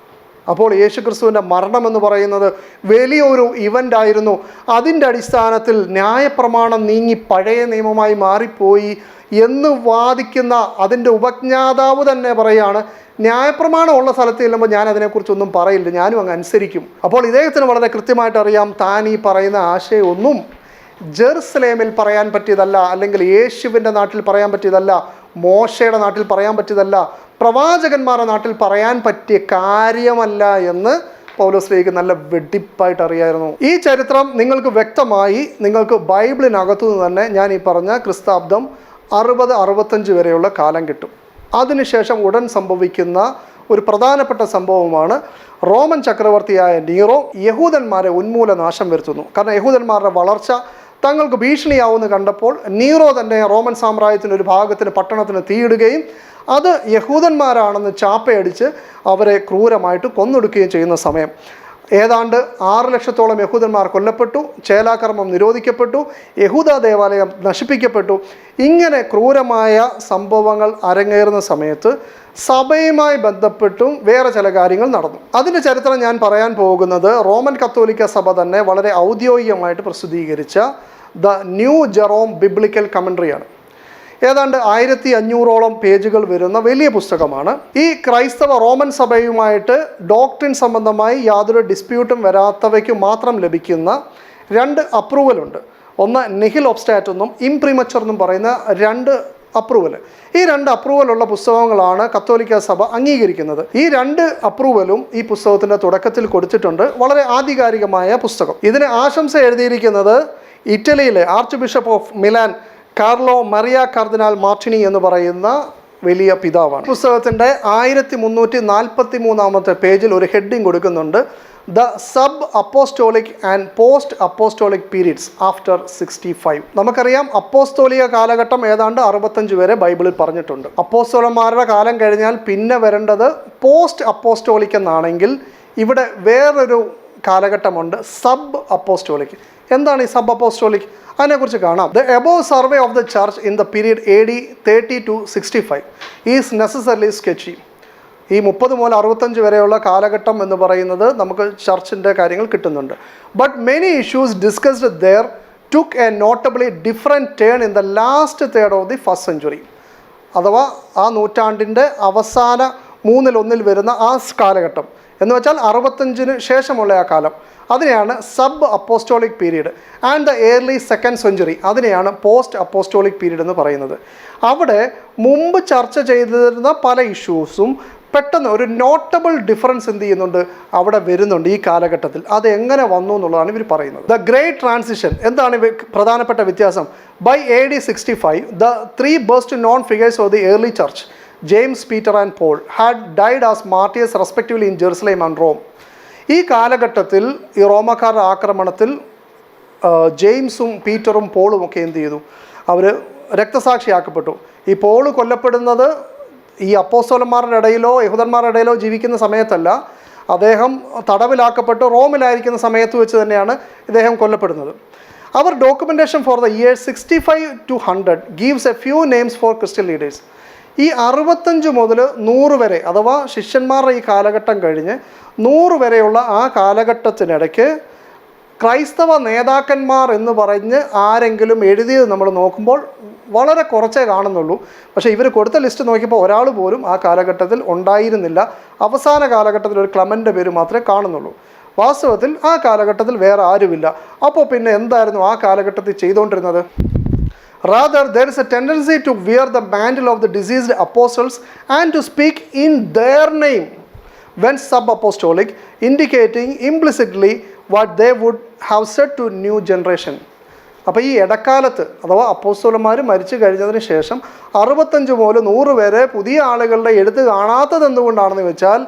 Speaker 1: അപ്പോൾ യേശുക്രിസ്തുവിൻ്റെ മരണം എന്ന് പറയുന്നത് വലിയൊരു ഇവൻ്റ് ആയിരുന്നു. അതിൻ്റെ അടിസ്ഥാനത്തിൽ ന്യായപ്രമാണം നീങ്ങി പഴയ നിയമമായി മാറിപ്പോയി എന്ന് വാദിക്കുന്ന അതിൻ്റെ ഉപജ്ഞാതാവ് തന്നെ പറയുകയാണ്, ന്യായപ്രമാണം ഉള്ള സ്ഥലത്ത് ചെല്ലുമ്പോൾ ഞാൻ അതിനെക്കുറിച്ചൊന്നും പറയില്ല, ഞാനും അങ്ങ് അനുസരിക്കും. അപ്പോൾ ഇദ്ദേഹത്തിന് വളരെ കൃത്യമായിട്ട് അറിയാം, താൻ ഈ പറയുന്ന ആശയമൊന്നും ജെറുസലേമിൽ പറയാൻ പറ്റിയതല്ല, അല്ലെങ്കിൽ യേശുവിൻ്റെ നാട്ടിൽ പറയാൻ പറ്റിയതല്ല, മോശയുടെ നാട്ടിൽ പറയാൻ പറ്റിയതല്ല, പ്രവാചകന്മാരുടെ നാട്ടിൽ പറയാൻ പറ്റിയ കാര്യമല്ല എന്ന് പൗലോസ്ലീഹയ്ക്ക് നല്ല വെടിപ്പായിട്ട് അറിയായിരുന്നു. ഈ ചരിത്രം നിങ്ങൾക്ക് വ്യക്തമായി നിങ്ങൾക്ക് ബൈബിളിനകത്തു നിന്ന് തന്നെ ഞാൻ ഈ പറഞ്ഞ ക്രിസ്താബ്ദം 60-65 വരെയുള്ള കാലം കിട്ടും. അതിനുശേഷം ഉടൻ സംഭവിക്കുന്ന ഒരു പ്രധാനപ്പെട്ട സംഭവമാണ് റോമൻ ചക്രവർത്തിയായ നീറോ യഹൂദന്മാരെ ഉന്മൂലനാശം വരുത്തുന്നു. കാരണം യഹൂദന്മാരുടെ വളർച്ച തങ്ങൾക്ക് ഭീഷണിയാവുമെന്ന് കണ്ടപ്പോൾ നീറോ തന്നെ റോമൻ സാമ്രാജ്യത്തിൻ്റെ ഒരു ഭാഗത്തിന്, പട്ടണത്തിന് തീയിടുകയും അത് യഹൂദന്മാരാണെന്ന് ചാപ്പയടിച്ച് അവരെ ക്രൂരമായിട്ട് കൊന്നൊടുക്കുകയും ചെയ്യുന്ന സമയം. ഏതാണ്ട് 6 ലക്ഷത്തോളം യഹൂദന്മാർ കൊല്ലപ്പെട്ടു, ചേലാകർമ്മം നിരോധിക്കപ്പെട്ടു, യഹൂദ ദേവാലയം നശിപ്പിക്കപ്പെട്ടു. ഇങ്ങനെ ക്രൂരമായ സംഭവങ്ങൾ അരങ്ങേറുന്ന സമയത്ത് സഭയുമായി ബന്ധപ്പെട്ടും വേറെ ചില കാര്യങ്ങൾ നടന്നു. അതിൻ്റെ ചരിത്രം ഞാൻ പറയാൻ പോകുന്നത് റോമൻ കത്തോലിക്ക സഭ തന്നെ വളരെ ഔദ്യോഗികമായിട്ട് പ്രസിദ്ധീകരിച്ച ദ ന്യൂ ജെറോം ബിബ്ലിക്കൽ കമൻട്രിയാണ്. ഏതാണ്ട് 1500ഓളം പേജുകൾ വരുന്ന വലിയ പുസ്തകമാണ്. ഈ ക്രൈസ്തവ റോമൻ സഭയുമായിട്ട് ഡോക്ട്രിൻ സംബന്ധമായി യാതൊരു ഡിസ്പ്യൂട്ടും വരാത്തവയ്ക്ക് മാത്രം ലഭിക്കുന്ന 2 അപ്രൂവലുണ്ട്. ഒന്ന് നിഹിൽ ഒബ്സ്റ്റാറ്റ് എന്നും ഇംപ്രിമച്ചർ എന്നും പറയുന്ന 2 അപ്രൂവൽ. ഈ 2 അപ്രൂവലുള്ള പുസ്തകങ്ങളാണ് കത്തോലിക്ക സഭ അംഗീകരിക്കുന്നത്. ഈ 2 അപ്രൂവലും ഈ പുസ്തകത്തിൻ്റെ തുടക്കത്തിൽ കൊടുത്തിട്ടുണ്ട്. വളരെ ആധികാരികമായ പുസ്തകം. ഇതിന് ആശംസ എഴുതിയിരിക്കുന്നത് ഇറ്റലിയിലെ archbishop of Milan Carlo Maria cardinal Martini എന്ന് പറയുന്ന വലിയ പിതാവാണ്. പുസ്തകത്തിൻ്റെ 1343 പേജിൽ ഒരു ഹെഡിങ് കൊടുക്കുന്നുണ്ട്, the sub apostolic and post apostolic periods after 65. നമുക്കറിയാം അപ്പോസ്തോലിക കാലഘട്ടം ഏതാണ്ട് 65 വരെ ബൈബിളിൽ പറഞ്ഞിട്ടുണ്ട്. അപ്പോസ്തോലന്മാരുടെ കാലം കഴിഞ്ഞാൽ പിന്നെ വരേണ്ടത് പോസ്റ്റ് അപ്പോസ്റ്റോളിക് എന്നാണെങ്കിൽ ഇവിടെ വേറൊരു കാലഘട്ടമുണ്ട്, സബ് അപ്പോസ്റ്റോളിക്. എന്താണ് ഈ സബ് അപ്പോസ്റ്റോളിക്? അതിനെക്കുറിച്ച് കാണാം. The above survey of the church in the period AD 30 to 65 is necessarily Sketchy. ഈ 30 മുതൽ 65 വരെയുള്ള കാലഘട്ടം എന്ന് പറയുന്നത് നമുക്ക് ചർച്ചിൻ്റെ കാര്യങ്ങൾ കിട്ടുന്നുണ്ട്. But many issues discussed there took a notably different turn in the last third of the first century. അഥവാ ആ നൂറ്റാണ്ടിൻ്റെ അവസാന 1/3 വരുന്ന ആ കാലഘട്ടം എന്ന് വെച്ചാൽ 65 ശേഷമുള്ള ആ കാലം, അതിനെയാണ് sub apostolic period. And the early second century, അതിനെയാണ് പോസ്റ്റ് അപ്പോസ്റ്റോളിക് പീരീഡ് എന്ന് പറയുന്നത്. അവിടെ മുമ്പ് ചർച്ച ചെയ്തിരുന്ന പല ഇഷ്യൂസും പെട്ടെന്ന് ഒരു നോട്ടബിൾ ഡിഫറൻസ് എന്ത് ചെയ്യുന്നുണ്ട്, അവിടെ വരുന്നുണ്ട് ഈ കാലഘട്ടത്തിൽ. അത് എങ്ങനെ വന്നു എന്നുള്ളതാണ് ഇവർ പറയുന്നത്. ദ ഗ്രേറ്റ് ട്രാൻസിഷൻ, എന്താണ് പ്രധാനപ്പെട്ട വ്യത്യാസം? By AD 65 the 3 best known figures of the early church, James, Peter and Paul, had died as martyrs respectively in Jerusalem and Rome. ഈ കാലഘട്ടത്തിൽ ഈ റോമക്കാരുടെ ആക്രമണത്തിൽ ജെയിംസും പീറ്ററും പോളും ഒക്കെ എന്ത് ചെയ്തു? അവർ രക്തസാക്ഷിയാക്കപ്പെട്ടു. ഈ പോള് കൊല്ലപ്പെടുന്നത് ഈ അപ്പോസ്തലന്മാരുടെ ഇടയിലോ യഹൂദന്മാരുടെ ഇടയിലോ ജീവിക്കുന്ന സമയത്തല്ല, അദ്ദേഹം തടവിലാക്കപ്പെട്ട് റോമിലായിരിക്കുന്ന സമയത്ത് വെച്ച് തന്നെയാണ് ഇദ്ദേഹം കൊല്ലപ്പെടുന്നത്. അവർ documentation for the years 65 to 100 gives a few names for Christian leaders. ഈ 65 മുതൽ 100 വരെ, അഥവാ ശിഷ്യന്മാരുടെ ഈ കാലഘട്ടം കഴിഞ്ഞ് 100 വരെയുള്ള ആ കാലഘട്ടത്തിനിടയ്ക്ക് ക്രൈസ്തവ നേതാക്കന്മാർ എന്ന് പറഞ്ഞ് ആരെങ്കിലും എഴുതിയത് നമ്മൾ നോക്കുമ്പോൾ വളരെ കുറച്ചേ കാണുന്നുള്ളൂ. പക്ഷേ ഇവർ കൊടുത്ത ലിസ്റ്റ് നോക്കിയപ്പോൾ ഒരാൾ പോലും ആ കാലഘട്ടത്തിൽ ഉണ്ടായിരുന്നില്ല. അവസാന കാലഘട്ടത്തിൽ ഒരു ക്ലമൻ്റെ പേര് മാത്രമേ കാണുന്നുള്ളൂ. വാസ്തവത്തിൽ ആ കാലഘട്ടത്തിൽ വേറെ ആരുമില്ല. അപ്പോൾ പിന്നെ എന്തായിരുന്നു ആ കാലഘട്ടത്തിൽ ചെയ്തുകൊണ്ടിരുന്നത്? Rather, there is a tendency to wear the mantle of the deceased apostles and to speak in their name when sub-apostolic, indicating implicitly what they would have said to new generation. അപ്പോൾ ഈ ഇടക്കാലത്ത് അഥവാ അപ്പോസ്തലന്മാർ മരിച്ചു കഴിഞ്ഞതിന് ശേഷം 65 മുതൽ 100 വരെ പുതിയ ആളുകളുടെ എഴുത്ത് കാണാത്തത് എന്തുകൊണ്ടാണെന്ന് വെച്ചാൽ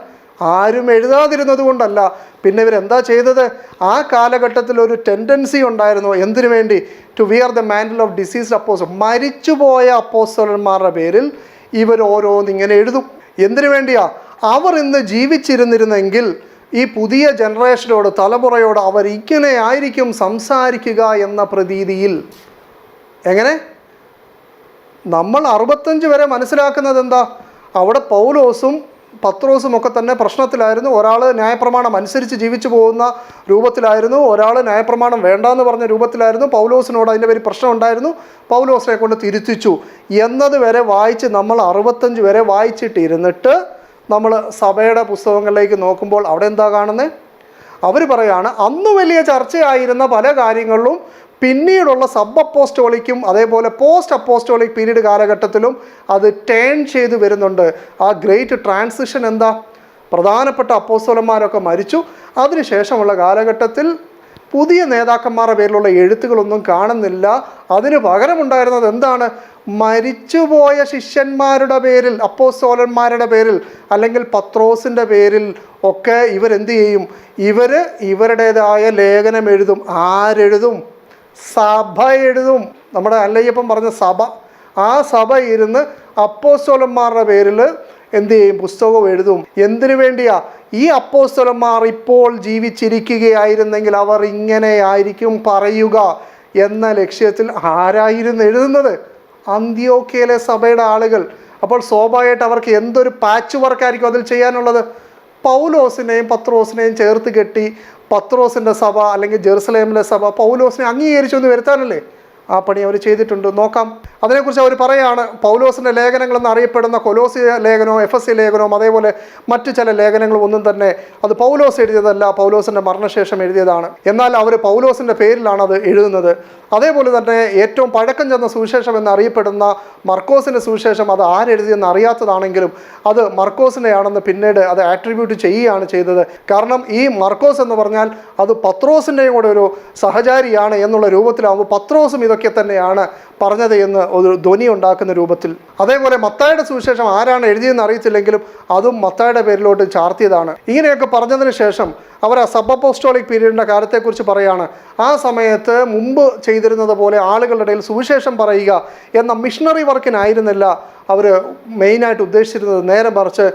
Speaker 1: ആരും എഴുതാതിരുന്നത് കൊണ്ടല്ല. പിന്നെ ഇവരെന്താ ചെയ്തത്? ആ കാലഘട്ടത്തിൽ ഒരു ടെൻഡൻസി ഉണ്ടായിരുന്നു. എന്തിനു വേണ്ടി? To wear the mantle of deceased apostle. മരിച്ചുപോയ അപ്പോസ്തലന്മാരുടെ പേരിൽ ഇവർ ഓരോന്നിങ്ങനെ എഴുതും. എന്തിനു വേണ്ടിയാ? അവർ ഇന്ന് ജീവിച്ചിരുന്നിരുന്നെങ്കിൽ ഈ പുതിയ ജനറേഷനോട്, തലമുറയോട് അവർ ഇങ്ങനെ ആയിരിക്കും സംസാരിക്കുക എന്ന പ്രതീതിയിൽ. എങ്ങനെ? നമ്മൾ 65 വരെ മനസ്സിലാക്കുന്നത് എന്താ? അവിടെ പൗലോസും പത്രോസും ഒക്കെ തന്നെ പ്രശ്നത്തിലായിരുന്നു. ഒരാൾ ന്യായപ്രമാണം അനുസരിച്ച് ജീവിച്ചു പോകുന്ന രൂപത്തിലായിരുന്നു, ഒരാൾ ന്യായപ്രമാണം വേണ്ടാന്ന് പറഞ്ഞ രൂപത്തിലായിരുന്നു. പൗലോസിനോട് അതിൻ്റെ പേര് പ്രശ്നം ഉണ്ടായിരുന്നു. പൗലോസിനെ കൊണ്ട് തിരുത്തിച്ചു എന്നത് വരെ വായിച്ച് നമ്മൾ 65 വരെ വായിച്ചിട്ടിരുന്നിട്ട് നമ്മൾ സഭയുടെ പുസ്തകങ്ങളിലേക്ക് നോക്കുമ്പോൾ അവിടെ എന്താ കാണുന്നത്? അവർ പറയാണ് അന്ന് വലിയ ചർച്ചയായിരുന്ന പല കാര്യങ്ങളിലും പിന്നീടുള്ള സബ് അപ്പോസ്റ്റോളിക്കും അതേപോലെ പോസ്റ്റ് അപ്പോസ്റ്റോളിക് പീരീഡ് കാലഘട്ടത്തിലും അത് ടേൺ ചെയ്ത് വരുന്നുണ്ട്. ആ ഗ്രേറ്റ് ട്രാൻസിഷൻ എന്താ? പ്രധാനപ്പെട്ട അപ്പോസ്തലന്മാരൊക്കെ മരിച്ചു. അതിനുശേഷമുള്ള കാലഘട്ടത്തിൽ പുതിയ നേതാക്കന്മാരുടെ പേരിലുള്ള എഴുത്തുകളൊന്നും കാണുന്നില്ല. അതിന് പകരമുണ്ടായിരുന്നത് എന്താണ്? മരിച്ചുപോയ ശിഷ്യന്മാരുടെ പേരിൽ, അപ്പോസ്തലന്മാരുടെ പേരിൽ, അല്ലെങ്കിൽ പത്രോസിൻ്റെ പേരിൽ ഒക്കെ ഇവരെന്ത് ചെയ്യും? ഇവരുടേതായ ലേഖനം എഴുതും. ആരെഴുതും? സഭ എഴുതും. നമ്മുടെ അല്ലയ്യപ്പൻ പറഞ്ഞ സഭ. ആ സഭ ഇരുന്ന് അപ്പോസ്തലന്മാരുടെ പേരിൽ എന്ത് ചെയ്യും? പുസ്തകം എഴുതും. എന്തിനു വേണ്ടിയാ? ഈ അപ്പോസ്തലന്മാർ ഇപ്പോൾ ജീവിച്ചിരിക്കുകയായിരുന്നെങ്കിൽ അവർ ഇങ്ങനെയായിരിക്കും പറയുക എന്ന ലക്ഷ്യത്തിൽ ആരായിരുന്നു എഴുതുന്നത്? അന്ത്യോക്യയിലെ സഭയുടെ ആളുകൾ. അപ്പോൾ സ്വാഭാവികമായിട്ട് അവർക്ക് എന്തൊരു പാച്ച് വർക്കായിരിക്കും അതിൽ ചെയ്യാനുള്ളത്? പൗലോസിനെയും പത്രോസിനെയും ചേർത്ത് കെട്ടി പത്രോസിൻ്റെ സഭ അല്ലെങ്കിൽ ജെറുസലേമിലെ സഭ പൗലോസിനെ അംഗീകരിച്ചു എന്ന് വരുത്താനല്ലേ ആ പണി അവർ ചെയ്തിട്ടുണ്ട്. നോക്കാം. അതിനെക്കുറിച്ച് അവർ പറയാണ്, പൗലോസിൻ്റെ ലേഖനങ്ങളെന്ന് അറിയപ്പെടുന്ന കൊലോസി ലേഖനവും എഫെസി ലേഖനവും അതേപോലെ മറ്റു ചില ലേഖനങ്ങളും ഒന്നും തന്നെ അത് പൗലോസ് എഴുതിയതല്ല, പൗലോസിൻ്റെ മരണശേഷം എഴുതിയതാണ്. എന്നാൽ അവർ പൗലോസിൻ്റെ പേരിലാണ് അത് എഴുതുന്നത്. അതേപോലെ തന്നെ ഏറ്റവും പഴക്കം ചെന്ന സുവിശേഷം എന്നറിയപ്പെടുന്ന മർക്കോസിൻ്റെ സുവിശേഷം അത് ആരെഴുതിയെന്ന് അറിയാത്തതാണെങ്കിലും അത് മർക്കോസിനെയാണെന്ന് പിന്നീട് അത് ആട്രിബ്യൂട്ട് ചെയ്യുകയാണ് ചെയ്തത്. കാരണം ഈ മർക്കോസ് എന്ന് പറഞ്ഞാൽ അത് പത്രോസിൻ്റെയും കൂടെ ഒരു സഹചാരിയാണ് എന്നുള്ള രൂപത്തിലാകുമ്പോൾ പത്രോസും ഇതൊക്കെ തന്നെയാണ് പറഞ്ഞത് എന്ന് ഒരു ധ്വനി ഉണ്ടാക്കുന്ന രൂപത്തിൽ. അതേപോലെ മത്തായിയുടെ സുവിശേഷം ആരാണ് എഴുതിയെന്ന് അറിയത്തില്ലെങ്കിലും അതും മത്തായിയുടെ പേരിലോട്ട് ചാർത്തിയതാണ്. ഇങ്ങനെയൊക്കെ പറഞ്ഞതിന് ശേഷം അവർ ആ സബ് അപ്പോസ്റ്റോളിക് പീരീഡിൻ്റെ കാലത്തെക്കുറിച്ച് പറയുകയാണ്. ആ സമയത്ത് മുമ്പ് ചെയ്തിരുന്നത് പോലെ ആളുകളുടെ ഇടയിൽ സുവിശേഷം പറയുക എന്ന മിഷണറി വർക്കിനായിരുന്നില്ല അവർ മെയിനായിട്ട് ഉദ്ദേശിച്ചിരുന്നത്. നേരെ മറിച്ച്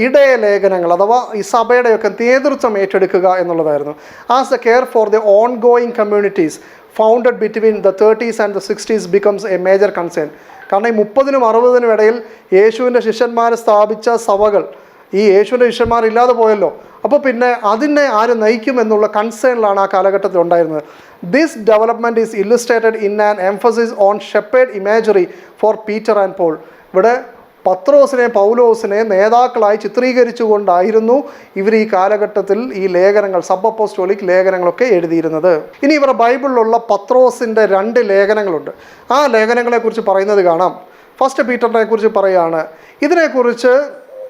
Speaker 1: ഇടയ ലേഖനങ്ങൾ അഥവാ ഈ സഭയുടെയൊക്കെ നേതൃത്വം ഏറ്റെടുക്കുക എന്നുള്ളതായിരുന്നു. As the care for the on going communities founded between the 30s and the 60s becomes A major concern. കാരണം ഈ 30-നും 60-നും ഇടയിൽ യേശുവിൻ്റെ ശിഷ്യന്മാർ സ്ഥാപിച്ച സഭകൾ ഈ യേശുവിൻ്റെ ശിഷ്യന്മാരില്ലാതെ പോയല്ലോ. അപ്പോൾ പിന്നെ അതിനെ ആര് നയിക്കും എന്നുള്ള കൺസേണിലാണ് ആ കാലഘട്ടത്തിൽ ഉണ്ടായിരുന്നത്. This development is illustrated in an emphasis on shepherd imagery for Peter and Paul. ഇവിടെ പത്രോസിനെ പൗലോസിനെ നേതാക്കളായി ചിത്രീകരിച്ചുകൊണ്ടായിരുന്നു ഇവർ ഈ കാലഘട്ടത്തിൽ ഈ ലേഖനങ്ങൾ സബ് അപ്പോസ്റ്റോളിക് ലേഖനങ്ങളൊക്കെ എഴുതിയിരുന്നത്. ഇനി ഇവരുടെ ബൈബിളിലുള്ള പത്രോസിൻ്റെ 2 ലേഖനങ്ങളുണ്ട്. ആ ലേഖനങ്ങളെക്കുറിച്ച് പറയുന്നത് കാണാം. ഫസ്റ്റ് പീറ്ററിനെ കുറിച്ച് പറയുകയാണ്. ഇതിനെക്കുറിച്ച്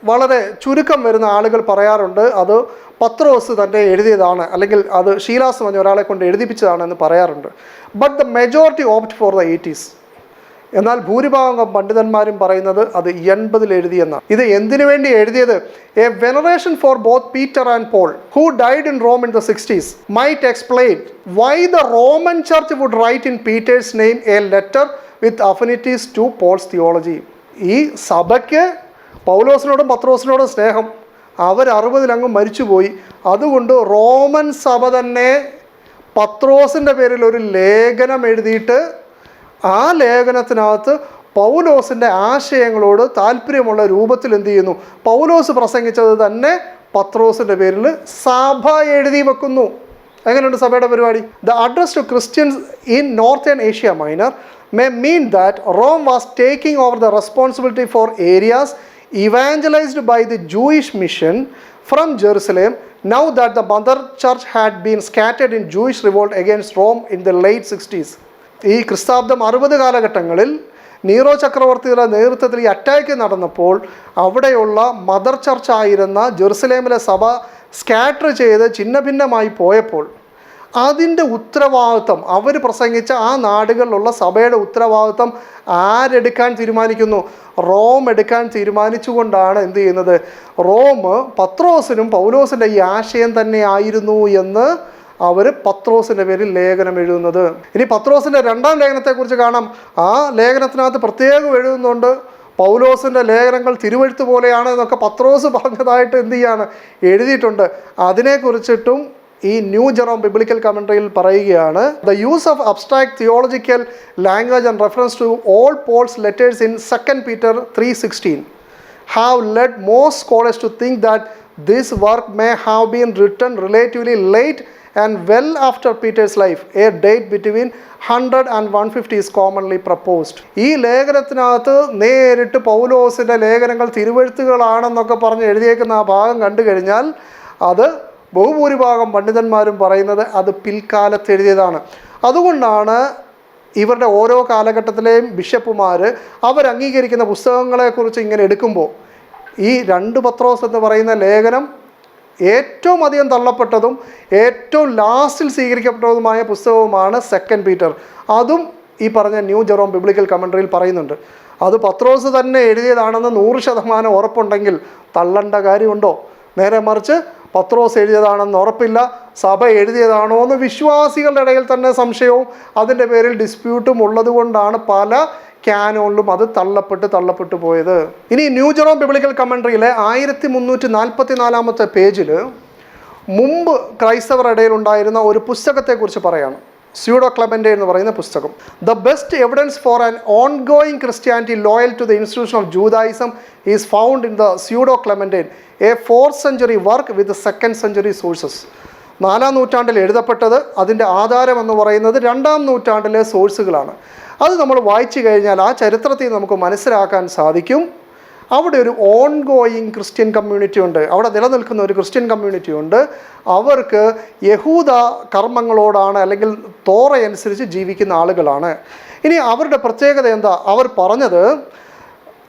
Speaker 1: വളരെ ചുരുക്കം വരുന്ന ആളുകൾ പറയാറുണ്ട് അത് പത്രോസ് തന്നെ എഴുതിയതാണ്, അല്ലെങ്കിൽ അത് ഷീലാസ് പറഞ്ഞ ഒരാളെ കൊണ്ട് എഴുതിപ്പിച്ചതാണ് എന്ന് പറയാറുണ്ട്. But the majority opt for the 80s. എന്നാൽ ഭൂരിഭാഗം പണ്ഡിതന്മാരും പറയുന്നത് അത് 80-ൽ എഴുതിയെന്നാണ്. ഇത് എന്തിനു വേണ്ടി എഴുതിയത്? A veneration for both Peter and Paul who died in Rome in the 60s might explain why the Roman church would write in Peter's name a letter with affinities to Paul's theology. ഈ സഭയ്ക്ക് പൗലോസിനോടും പത്രോസിനോടും സ്നേഹം, അവർ 60-ലങ്ങ് മരിച്ചുപോയി. അതുകൊണ്ട് Roman സഭ തന്നെ പത്രോസിൻ്റെ പേരിൽ ഒരു ലേഖനം എഴുതിയിട്ട് ആ ലേഖനത്തിനകത്ത് പൗലോസിൻ്റെ ആശയങ്ങളോട് താല്പര്യമുള്ള രൂപത്തിൽ എന്ത് ചെയ്യുന്നു, പൗലോസ് പ്രസംഗിച്ചത് തന്നെ പത്രോസിൻ്റെ പേരിൽ സഭ എഴുതി വെക്കുന്നു. എങ്ങനെയുണ്ട് സഭയുടെ പരിപാടി? The address to Christians in northern Asia Minor may mean that Rome was taking over the responsibility for areas evangelized by the Jewish mission from Jerusalem, now that the mother church had been scattered in Jewish revolt against Rome in the late 60s. ഈ ക്രിസ്താബ്ദം 60 കാലഘട്ടങ്ങളിൽ Nero ചക്രവർത്തിയുടെ നേതൃത്വത്തിൽ ഈ attack നടന്നപ്പോൾ അവിടെയുള്ള mother church ആയിരുന്ന ജെറുസലേമിലെ സഭ scatter ചെയ്ത് ഛിന്നഭിന്നമായി പോയപ്പോൾ അതിൻ്റെ ഉത്തരവാദിത്വം അവർ പ്രസംഗിച്ച ആ നാടുകളിലുള്ള സഭയുടെ ഉത്തരവാദിത്വം ആരെടുക്കാൻ തീരുമാനിക്കുന്നു? റോം എടുക്കാൻ തീരുമാനിച്ചുകൊണ്ടാണ് എന്ത് ചെയ്യുന്നത്? റോം പത്രോസിനും പൗലോസിൻ്റെ ഈ ആശയം തന്നെ ആയിരുന്നു എന്ന് അവർ പത്രോസിൻ്റെ പേരിൽ ലേഖനം എഴുതുന്നത്. ഇനി പത്രോസിൻ്റെ 2ാം ലേഖനത്തെക്കുറിച്ച് കാണാം. ആ ലേഖനത്തിനകത്ത് പ്രത്യേകം എഴുതുന്നുണ്ട് പൗലോസിൻ്റെ ലേഖനങ്ങൾ തിരുവെഴുത്ത് പോലെയാണ് എന്നൊക്കെ പത്രോസ് പറഞ്ഞതായിട്ട് എന്ത് ചെയ്യാണ് എഴുതിയിട്ടുണ്ട്. അതിനെക്കുറിച്ചിട്ടും ഈ ന്യൂ ജെറോം ബിബ്ലിക്കൽ കമൻട്രിയിൽ പറയുകയാണ്, the use of abstract theological language and reference to all Paul's letters in 2 Peter 3:16 have led most scholars to think that this work may have been written relatively late and well after Peter's life. A date between 100 and 150 is commonly proposed. ഈ ലേഖനത്തിനകത്ത് നേരിട്ട് പൗലോസിൻ്റെ ലേഖനങ്ങൾ തിരുവെഴുത്തുകളാണെന്നൊക്കെ പറഞ്ഞ് എഴുതിയേക്കുന്ന ആ ഭാഗം കണ്ടു കഴിഞ്ഞാൽ അത് ബഹുഭൂരിഭാഗം പണ്ഡിതന്മാരും പറയുന്നത് അത് പിൽക്കാലത്ത് എഴുതിയതാണ്. അതുകൊണ്ടാണ് ഇവരുടെ ഓരോ കാലഘട്ടത്തിലെയും ബിഷപ്പുമാർ അവർ അംഗീകരിക്കുന്ന പുസ്തകങ്ങളെക്കുറിച്ച് ഇങ്ങനെ എടുക്കുമ്പോൾ ഈ 2 പത്രോസ് എന്ന് പറയുന്ന ലേഖനം ഏറ്റവും അധികം തള്ളപ്പെട്ടതും ഏറ്റവും ലാസ്റ്റിൽ സ്വീകരിക്കപ്പെട്ടതുമായ പുസ്തകവുമാണ് 2 പീറ്റർ. അതും ഈ പറഞ്ഞ ന്യൂ ജെറോം ബിബ്ലിക്കൽ കമൻട്രിയിൽ പറയുന്നുണ്ട്. അത് പത്രോസ് തന്നെ എഴുതിയതാണെന്ന് 100% ഉറപ്പുണ്ടെങ്കിൽ തള്ളേണ്ട കാര്യമുണ്ടോ? നേരെ മറിച്ച് പത്രോസ് എഴുതിയതാണെന്ന് ഉറപ്പില്ല, സഭ എഴുതിയതാണോ എന്ന് വിശ്വാസികളുടെ ഇടയിൽ തന്നെ സംശയവും അതിൻ്റെ പേരിൽ ഡിസ്പ്യൂട്ടും ഉള്ളതുകൊണ്ടാണ് പല ക്യാനോണിലും അത് തള്ളപ്പെട്ടു പോയത്. ഇനി ന്യൂ ജെറോം ബിബ്ലിക്കൽ കമൻട്രിയിലെ 1344 പേജിൽ മുമ്പ് ക്രൈസ്തവരുടെ ഇടയിൽ ഉണ്ടായിരുന്ന ഒരു പുസ്തകത്തെക്കുറിച്ച് പറയാണ്. സ്യൂഡോ ക്ലെമൻറ്റൈൻ എന്ന് പറയുന്ന പുസ്തകം. The best evidence for an ongoing Christianity loyal to the institution of Judaism is found in the pseudo Clementine, a 4th century work with 2nd century sources. 4-ാം നൂറ്റാണ്ടിൽ എഴുതപ്പെട്ടത്. അതിൻ്റെ ആധാരം എന്ന് പറയുന്നത് 2-ാം നൂറ്റാണ്ടിലെ സോഴ്സുകളാണ്. അത് നമ്മൾ വായിച്ചു കഴിഞ്ഞാൽ ആ ചരിത്രത്തിൽ നമുക്ക് മനസ്സിലാക്കാൻ സാധിക്കും അവിടെ ഒരു ഓൺ ഗോയിങ് ക്രിസ്ത്യൻ കമ്മ്യൂണിറ്റി ഉണ്ട്, അവിടെ നിലനിൽക്കുന്ന ഒരു ക്രിസ്ത്യൻ കമ്മ്യൂണിറ്റി ഉണ്ട്. അവർക്ക് യഹൂദ കർമ്മങ്ങളോടാണ് അല്ലെങ്കിൽ തോറയനുസരിച്ച് ജീവിക്കുന്ന ആളുകളാണ്. ഇനി അവരുടെ പ്രത്യേകത എന്താ? അവർ പറഞ്ഞത്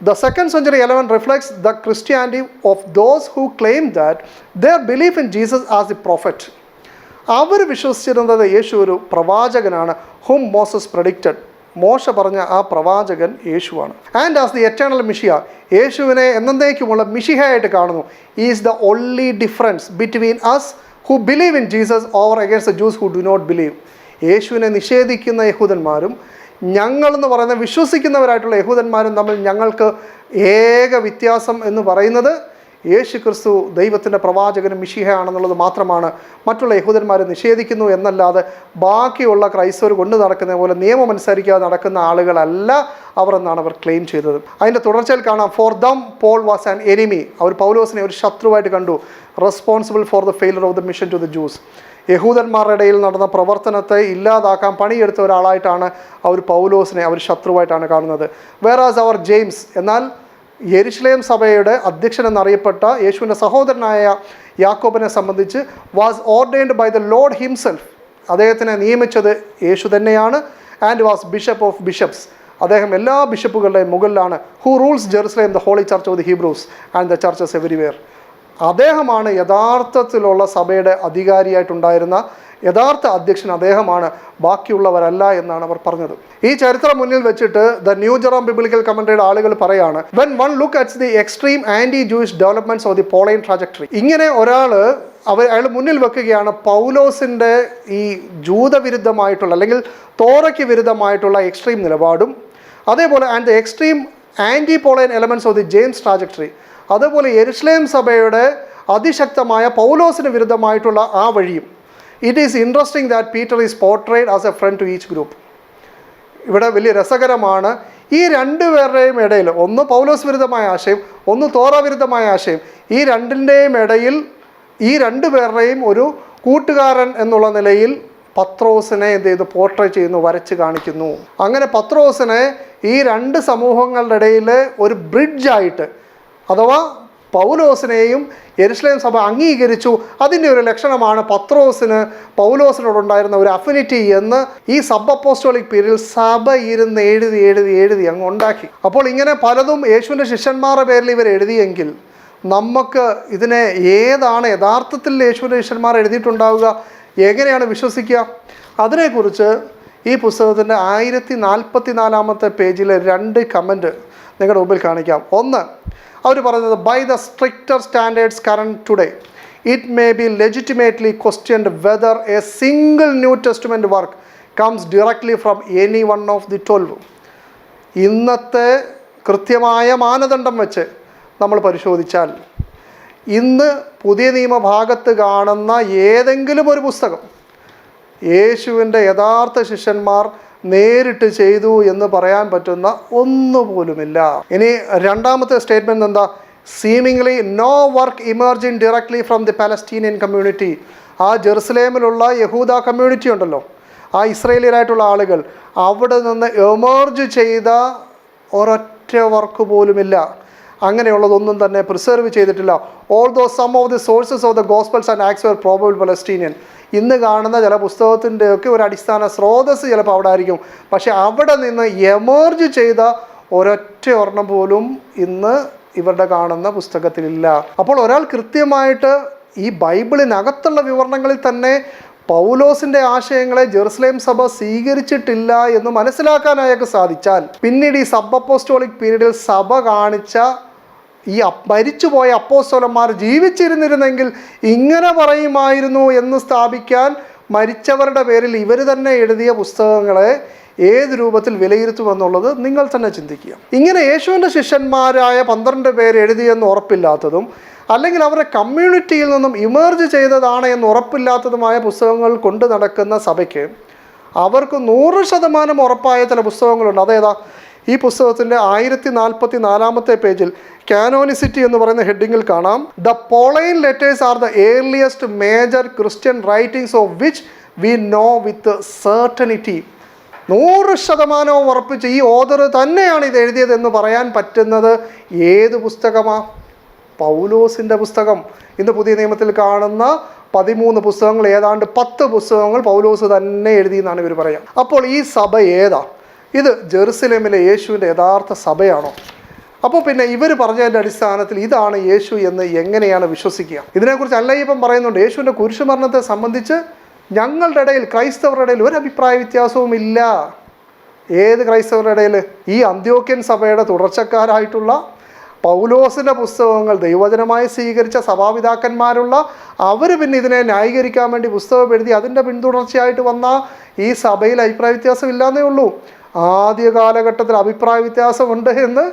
Speaker 1: The 2nd century element reflects the Christianity of those who claim that their belief in Jesus as the prophet. അവർ വിശ്വസിച്ചിരുന്നത് യേശു ഒരു പ്രവാചകനാണ്, ഹും മോസസ് പ്രഡിക്റ്റഡ്. മോശ പറഞ്ഞ ആ പ്രവാചകൻ യേശുവാണ്. And as the eternal messiah, യേശുവിനെ എന്നേക്കുമുള്ള മിഷിഹയായിട്ട് കാണുന്നു. Is the only difference between us who believe in Jesus over against the Jews who do not believe. യേശുവിനെ നിഷേധിക്കുന്ന യഹൂദന്മാരും ഞങ്ങളെന്ന് പറയുന്ന വിശ്വസിക്കുന്നവരായിട്ടുള്ള യഹൂദന്മാരും തമ്മിൽ ഞങ്ങൾക്ക് ഏക വ്യത്യാസം എന്ന് പറയുന്നത് യേശു ക്രിസ്തു ദൈവത്തിൻ്റെ പ്രവാചകനും മിശിഹയാണെന്നുള്ളത് മാത്രമാണ്. മറ്റുള്ള യഹൂദന്മാരെ നിഷേധിക്കുന്നു എന്നല്ലാതെ ബാക്കിയുള്ള ക്രൈസ്തവർ കൊണ്ട് നടക്കുന്ന പോലെ നിയമം അനുസരിക്കാതെ നടക്കുന്ന ആളുകളല്ല അവർ എന്നാണ് അവർ ക്ലെയിം ചെയ്തത്. അതിൻ്റെ തുടർച്ചയിൽ കാണാം, for them Paul was an enemy. അവർ പൗലോസിനെ ഒരു ശത്രുവായിട്ട് കണ്ടു. Responsible for the failure of the mission to the Jews. യഹൂദന്മാരുടെ ഇടയിൽ നടന്ന പ്രവർത്തനത്തെ ഇല്ലാതാക്കാൻ പണിയെടുത്ത ഒരാളായിട്ടാണ് അവർ പൗലോസിനെ അവർ ശത്രുവായിട്ടാണ് കാണുന്നത്. വേറാസ് അവർ ജെയിംസ്, എന്നാൽ യെരുശലേം സഭയുടെ അധ്യക്ഷൻ എന്നറിയപ്പെട്ട യേശുവിൻ്റെ സഹോദരനായ യാക്കോബിനെ സംബന്ധിച്ച് was ordained by the Lord himself. അദ്ദേഹത്തിനെ നിയമിച്ചത് യേശു തന്നെയാണ്. And was bishop of bishops. അദ്ദേഹം എല്ലാ ബിഷപ്പുകളുടെയും മുകളിലാണ്. Who rules Jerusalem the holy church of the Hebrews and the churches everywhere. അദ്ദേഹമാണ് യഥാർത്ഥത്തിലുള്ള സഭയുടെ അധികാരിയായിട്ടുണ്ടായിരുന്ന യഥാർത്ഥ അധ്യക്ഷൻ അദ്ദേഹമാണ്, ബാക്കിയുള്ളവരല്ല എന്നാണ് അവർ പറഞ്ഞത്. ഈ ചരിത്രം മുന്നിൽ വെച്ചിട്ട് ദ ന്യൂ ജെറോം ബിബ്ലിക്കൽ കമന്ററിയുടെ ആളുകൾ പറയാണ്, when one look at the extreme anti Jewish developments of the Pauline trajectory. ഇങ്ങനെ അയാൾ മുന്നിൽ വെക്കുകയാണ് പൗലോസിൻ്റെ ഈ ജൂതവിരുദ്ധമായിട്ടുള്ള അല്ലെങ്കിൽ തോറയ്ക്ക് വിരുദ്ധമായിട്ടുള്ള എക്സ്ട്രീം നിലപാടും, അതേപോലെ and the extreme anti Pauline elements of the James trajectory, അതുപോലെ യെരുശലേം സഭയുടെ അതിശക്തമായ പൗലോസിന് വിരുദ്ധമായിട്ടുള്ള ആ വഴിയും. It is interesting that Peter is portrayed as a friend to each group. ഇവിടെ വലിയ രസകരമാണ്, ഈ രണ്ടുപേരുടെയും ഇടയിൽ, ഒന്ന് പൗലോസ് വിരുദ്ധമായ ആശയം, ഒന്ന് തോറ വിരുദ്ധമായ ആശയം, ഈ രണ്ടിൻ്റെയും ഇടയിൽ ഈ രണ്ടുപേരുടെയും ഒരു കൂട്ടുകാരൻ എന്നുള്ള നിലയിൽ പത്രോസിനെ എന്ത് ചെയ്തു പോർട്രേ ചെയ്യുന്നു, വരച്ച് കാണിക്കുന്നു. അങ്ങനെ പത്രോസിനെ ഈ രണ്ട് സമൂഹങ്ങളുടെ ഇടയിൽ ഒരു ബ്രിഡ്ജായിട്ട്, അഥവാ പൗലോസിനെയും യെരുശലേം സഭ അംഗീകരിച്ചു. അതിൻ്റെ ഒരു ലക്ഷണമാണ് പത്രോസിന് പൗലോസിനോടുണ്ടായിരുന്ന ഒരു അഫിനിറ്റി എന്ന് ഈ സബ് അപ്പോസ്റ്റോളിക് പീരീഡിൽ സഭ ഇരുന്ന് എഴുതി അങ്ങ് ഉണ്ടാക്കി. അപ്പോൾ ഇങ്ങനെ പലതും യേശുവിൻ്റെ ശിഷ്യന്മാരുടെ പേരിൽ ഇവർ എഴുതിയെങ്കിൽ നമുക്ക് ഇതിനെ ഏതാണ് യഥാർത്ഥത്തിൽ യേശുവിൻ്റെ ശിഷ്യന്മാർ എഴുതിയിട്ടുണ്ടാവുക, എങ്ങനെയാണ് വിശ്വസിക്കുക? അതിനെക്കുറിച്ച് ഈ പുസ്തകത്തിൻ്റെ 1044 പേജിലെ 2 കമൻറ്റ് നിങ്ങളുടെ മുമ്പിൽ കാണിക്കാം. ഒന്ന്, അവർ പറയുന്നത്, by the stricter standards current today it may be legitimately questioned whether a single New Testament work comes directly from any one of the 12. ഇന്നത്തെ കൃത്യമായ മാനദണ്ഡം വെച്ച് നമ്മൾ പരിശോധിച്ചാൽ ഇന്ന് പുതിയ നിയമഭാഗത്ത് കാണുന്ന ഏതെങ്കിലും ഒരു പുസ്തകം യേശുവിൻ്റെ യഥാർത്ഥ ശിഷ്യന്മാർ നേരിട്ട് ചെയ്തു എന്ന് പറയാൻ പറ്റുന്ന ഒന്നുപോലുമില്ല. ഇനി രണ്ടാമത്തെ സ്റ്റേറ്റ്മെൻറ്റ് എന്താ? Seemingly no work emerging directly from the Palestinian community. ആ ജെറുസലേമിലുള്ള യഹൂദ കമ്മ്യൂണിറ്റി ഉണ്ടല്ലോ, ആ ഇസ്രയേലിയരായിട്ടുള്ള ആളുകൾ, അവിടെ നിന്ന് എമർജ് ചെയ്ത ഒരൊറ്റ വർക്ക് പോലുമില്ല. അങ്ങനെയുള്ളതൊന്നും തന്നെ പ്രിസർവ് ചെയ്തിട്ടില്ല. Although some of the sources of the gospels and Acts were probable Palestinian. ഇന്ന് കാണുന്ന ചില പുസ്തകത്തിൻ്റെയൊക്കെ ഒരു അടിസ്ഥാന സ്രോതസ് ചിലപ്പോൾ അവിടെ ആയിരിക്കും, പക്ഷേ അവിടെ നിന്ന് എമർജ് ചെയ്ത ഒരൊറ്റ ഒരെണ്ണം പോലും ഇന്ന് ഇവരുടെ കാണുന്ന പുസ്തകത്തിലില്ല. അപ്പോൾ ഒരാൾ കൃത്യമായിട്ട് ഈ ബൈബിളിനകത്തുള്ള വിവരണങ്ങളിൽ തന്നെ പൗലോസിൻ്റെ ആശയങ്ങളെ ജെറുസലേം സഭ സ്വീകരിച്ചിട്ടില്ല എന്ന് മനസ്സിലാക്കാൻ അയാൾക്ക് സാധിച്ചാൽ, പിന്നീട് ഈ സബ് അപ്പോസ്റ്റോളിക് പീരീഡിൽ സഭ കാണിച്ച ഈ മരിച്ചുപോയ അപ്പോസ്തലന്മാർ ജീവിച്ചിരുന്നിരുന്നെങ്കിൽ ഇങ്ങനെ പറയുമായിരുന്നു എന്ന് സ്ഥാപിക്കാൻ മരിച്ചവരുടെ പേരിൽ ഇവർ തന്നെ എഴുതിയ പുസ്തകങ്ങളെ ഏത് രൂപത്തിൽ വിലയിരുത്തുമെന്നുള്ളത് നിങ്ങൾ തന്നെ ചിന്തിക്കുക. ഇങ്ങനെ യേശുവിൻ്റെ ശിഷ്യന്മാരായ 12 പേര് എഴുതിയെന്ന് ഉറപ്പില്ലാത്തതും അല്ലെങ്കിൽ അവരുടെ കമ്മ്യൂണിറ്റിയിൽ നിന്നും ഇമർജ് ചെയ്തതാണ് എന്ന് ഉറപ്പില്ലാത്തതുമായ പുസ്തകങ്ങൾ കൊണ്ട് നടക്കുന്ന സഭയ്ക്ക് അവർക്ക് 100% ഉറപ്പായ ചില പുസ്തകങ്ങളുണ്ട്. അതേതാ? ഈ പുസ്തകത്തിൻ്റെ 1044 പേജിൽ കാനോനിസിറ്റി എന്ന് പറയുന്ന ഹെഡിങ്ങിൽ കാണാം, the Pauline letters are the earliest major Christian writings of which we know with certainty. 100% ഉറപ്പിച്ച് ഈ ഓതർ തന്നെയാണ് ഇത് എഴുതിയത് എന്ന് പറയാൻ പറ്റുന്നത് ഏത് പുസ്തകമാണ്? പൗലോസിൻ്റെ പുസ്തകം. ഇന്ന് പുതിയ നിയമത്തിൽ കാണുന്ന 13 പുസ്തകങ്ങൾ, ഏതാണ്ട് 10 പുസ്തകങ്ങൾ പൗലോസ് തന്നെ എഴുതി എന്നാണ് ഇവർ പറയാം. അപ്പോൾ ഈ സഭ ഏതാ? ഇത് ജെറുസലേമിലെ യേശുവിൻ്റെ യഥാർത്ഥ സഭയാണോ? അപ്പോൾ പിന്നെ ഇവർ പറഞ്ഞതിൻ്റെ അടിസ്ഥാനത്തിൽ ഇതാണ് യേശു എന്ന് എങ്ങനെയാണ് വിശ്വസിക്കുക? ഇതിനെക്കുറിച്ച് അല്ല ഇപ്പം പറയുന്നുണ്ട്, യേശുവിൻ്റെ കുരിശുമരണത്തെ സംബന്ധിച്ച് ഞങ്ങളുടെ ഇടയിൽ, ക്രൈസ്തവരുടെ ഇടയിൽ ഒരു അഭിപ്രായ വ്യത്യാസവും ഇല്ല. ഏത് ക്രൈസ്തവരുടെ ഇടയിൽ? ഈ അന്ത്യോക്യൻ സഭയുടെ തുടർച്ചക്കാരായിട്ടുള്ള, പൗലോസിൻ്റെ പുസ്തകങ്ങൾ ദൈവവചനമായി സ്വീകരിച്ച സഭാപിതാക്കന്മാരുള്ള അവർ പിന്നെ ഇതിനെ ന്യായീകരിക്കാൻ വേണ്ടി പുസ്തകം എഴുതി അതിൻ്റെ പിന്തുടർച്ചയായിട്ട് വന്ന ഈ സഭയിൽ അഭിപ്രായ വ്യത്യാസം ഇല്ലാന്നേ ഉള്ളൂ. ആദ്യ കാലഘട്ടത്തിൽ അഭിപ്രായ വ്യത്യാസമുണ്ട് എന്ന്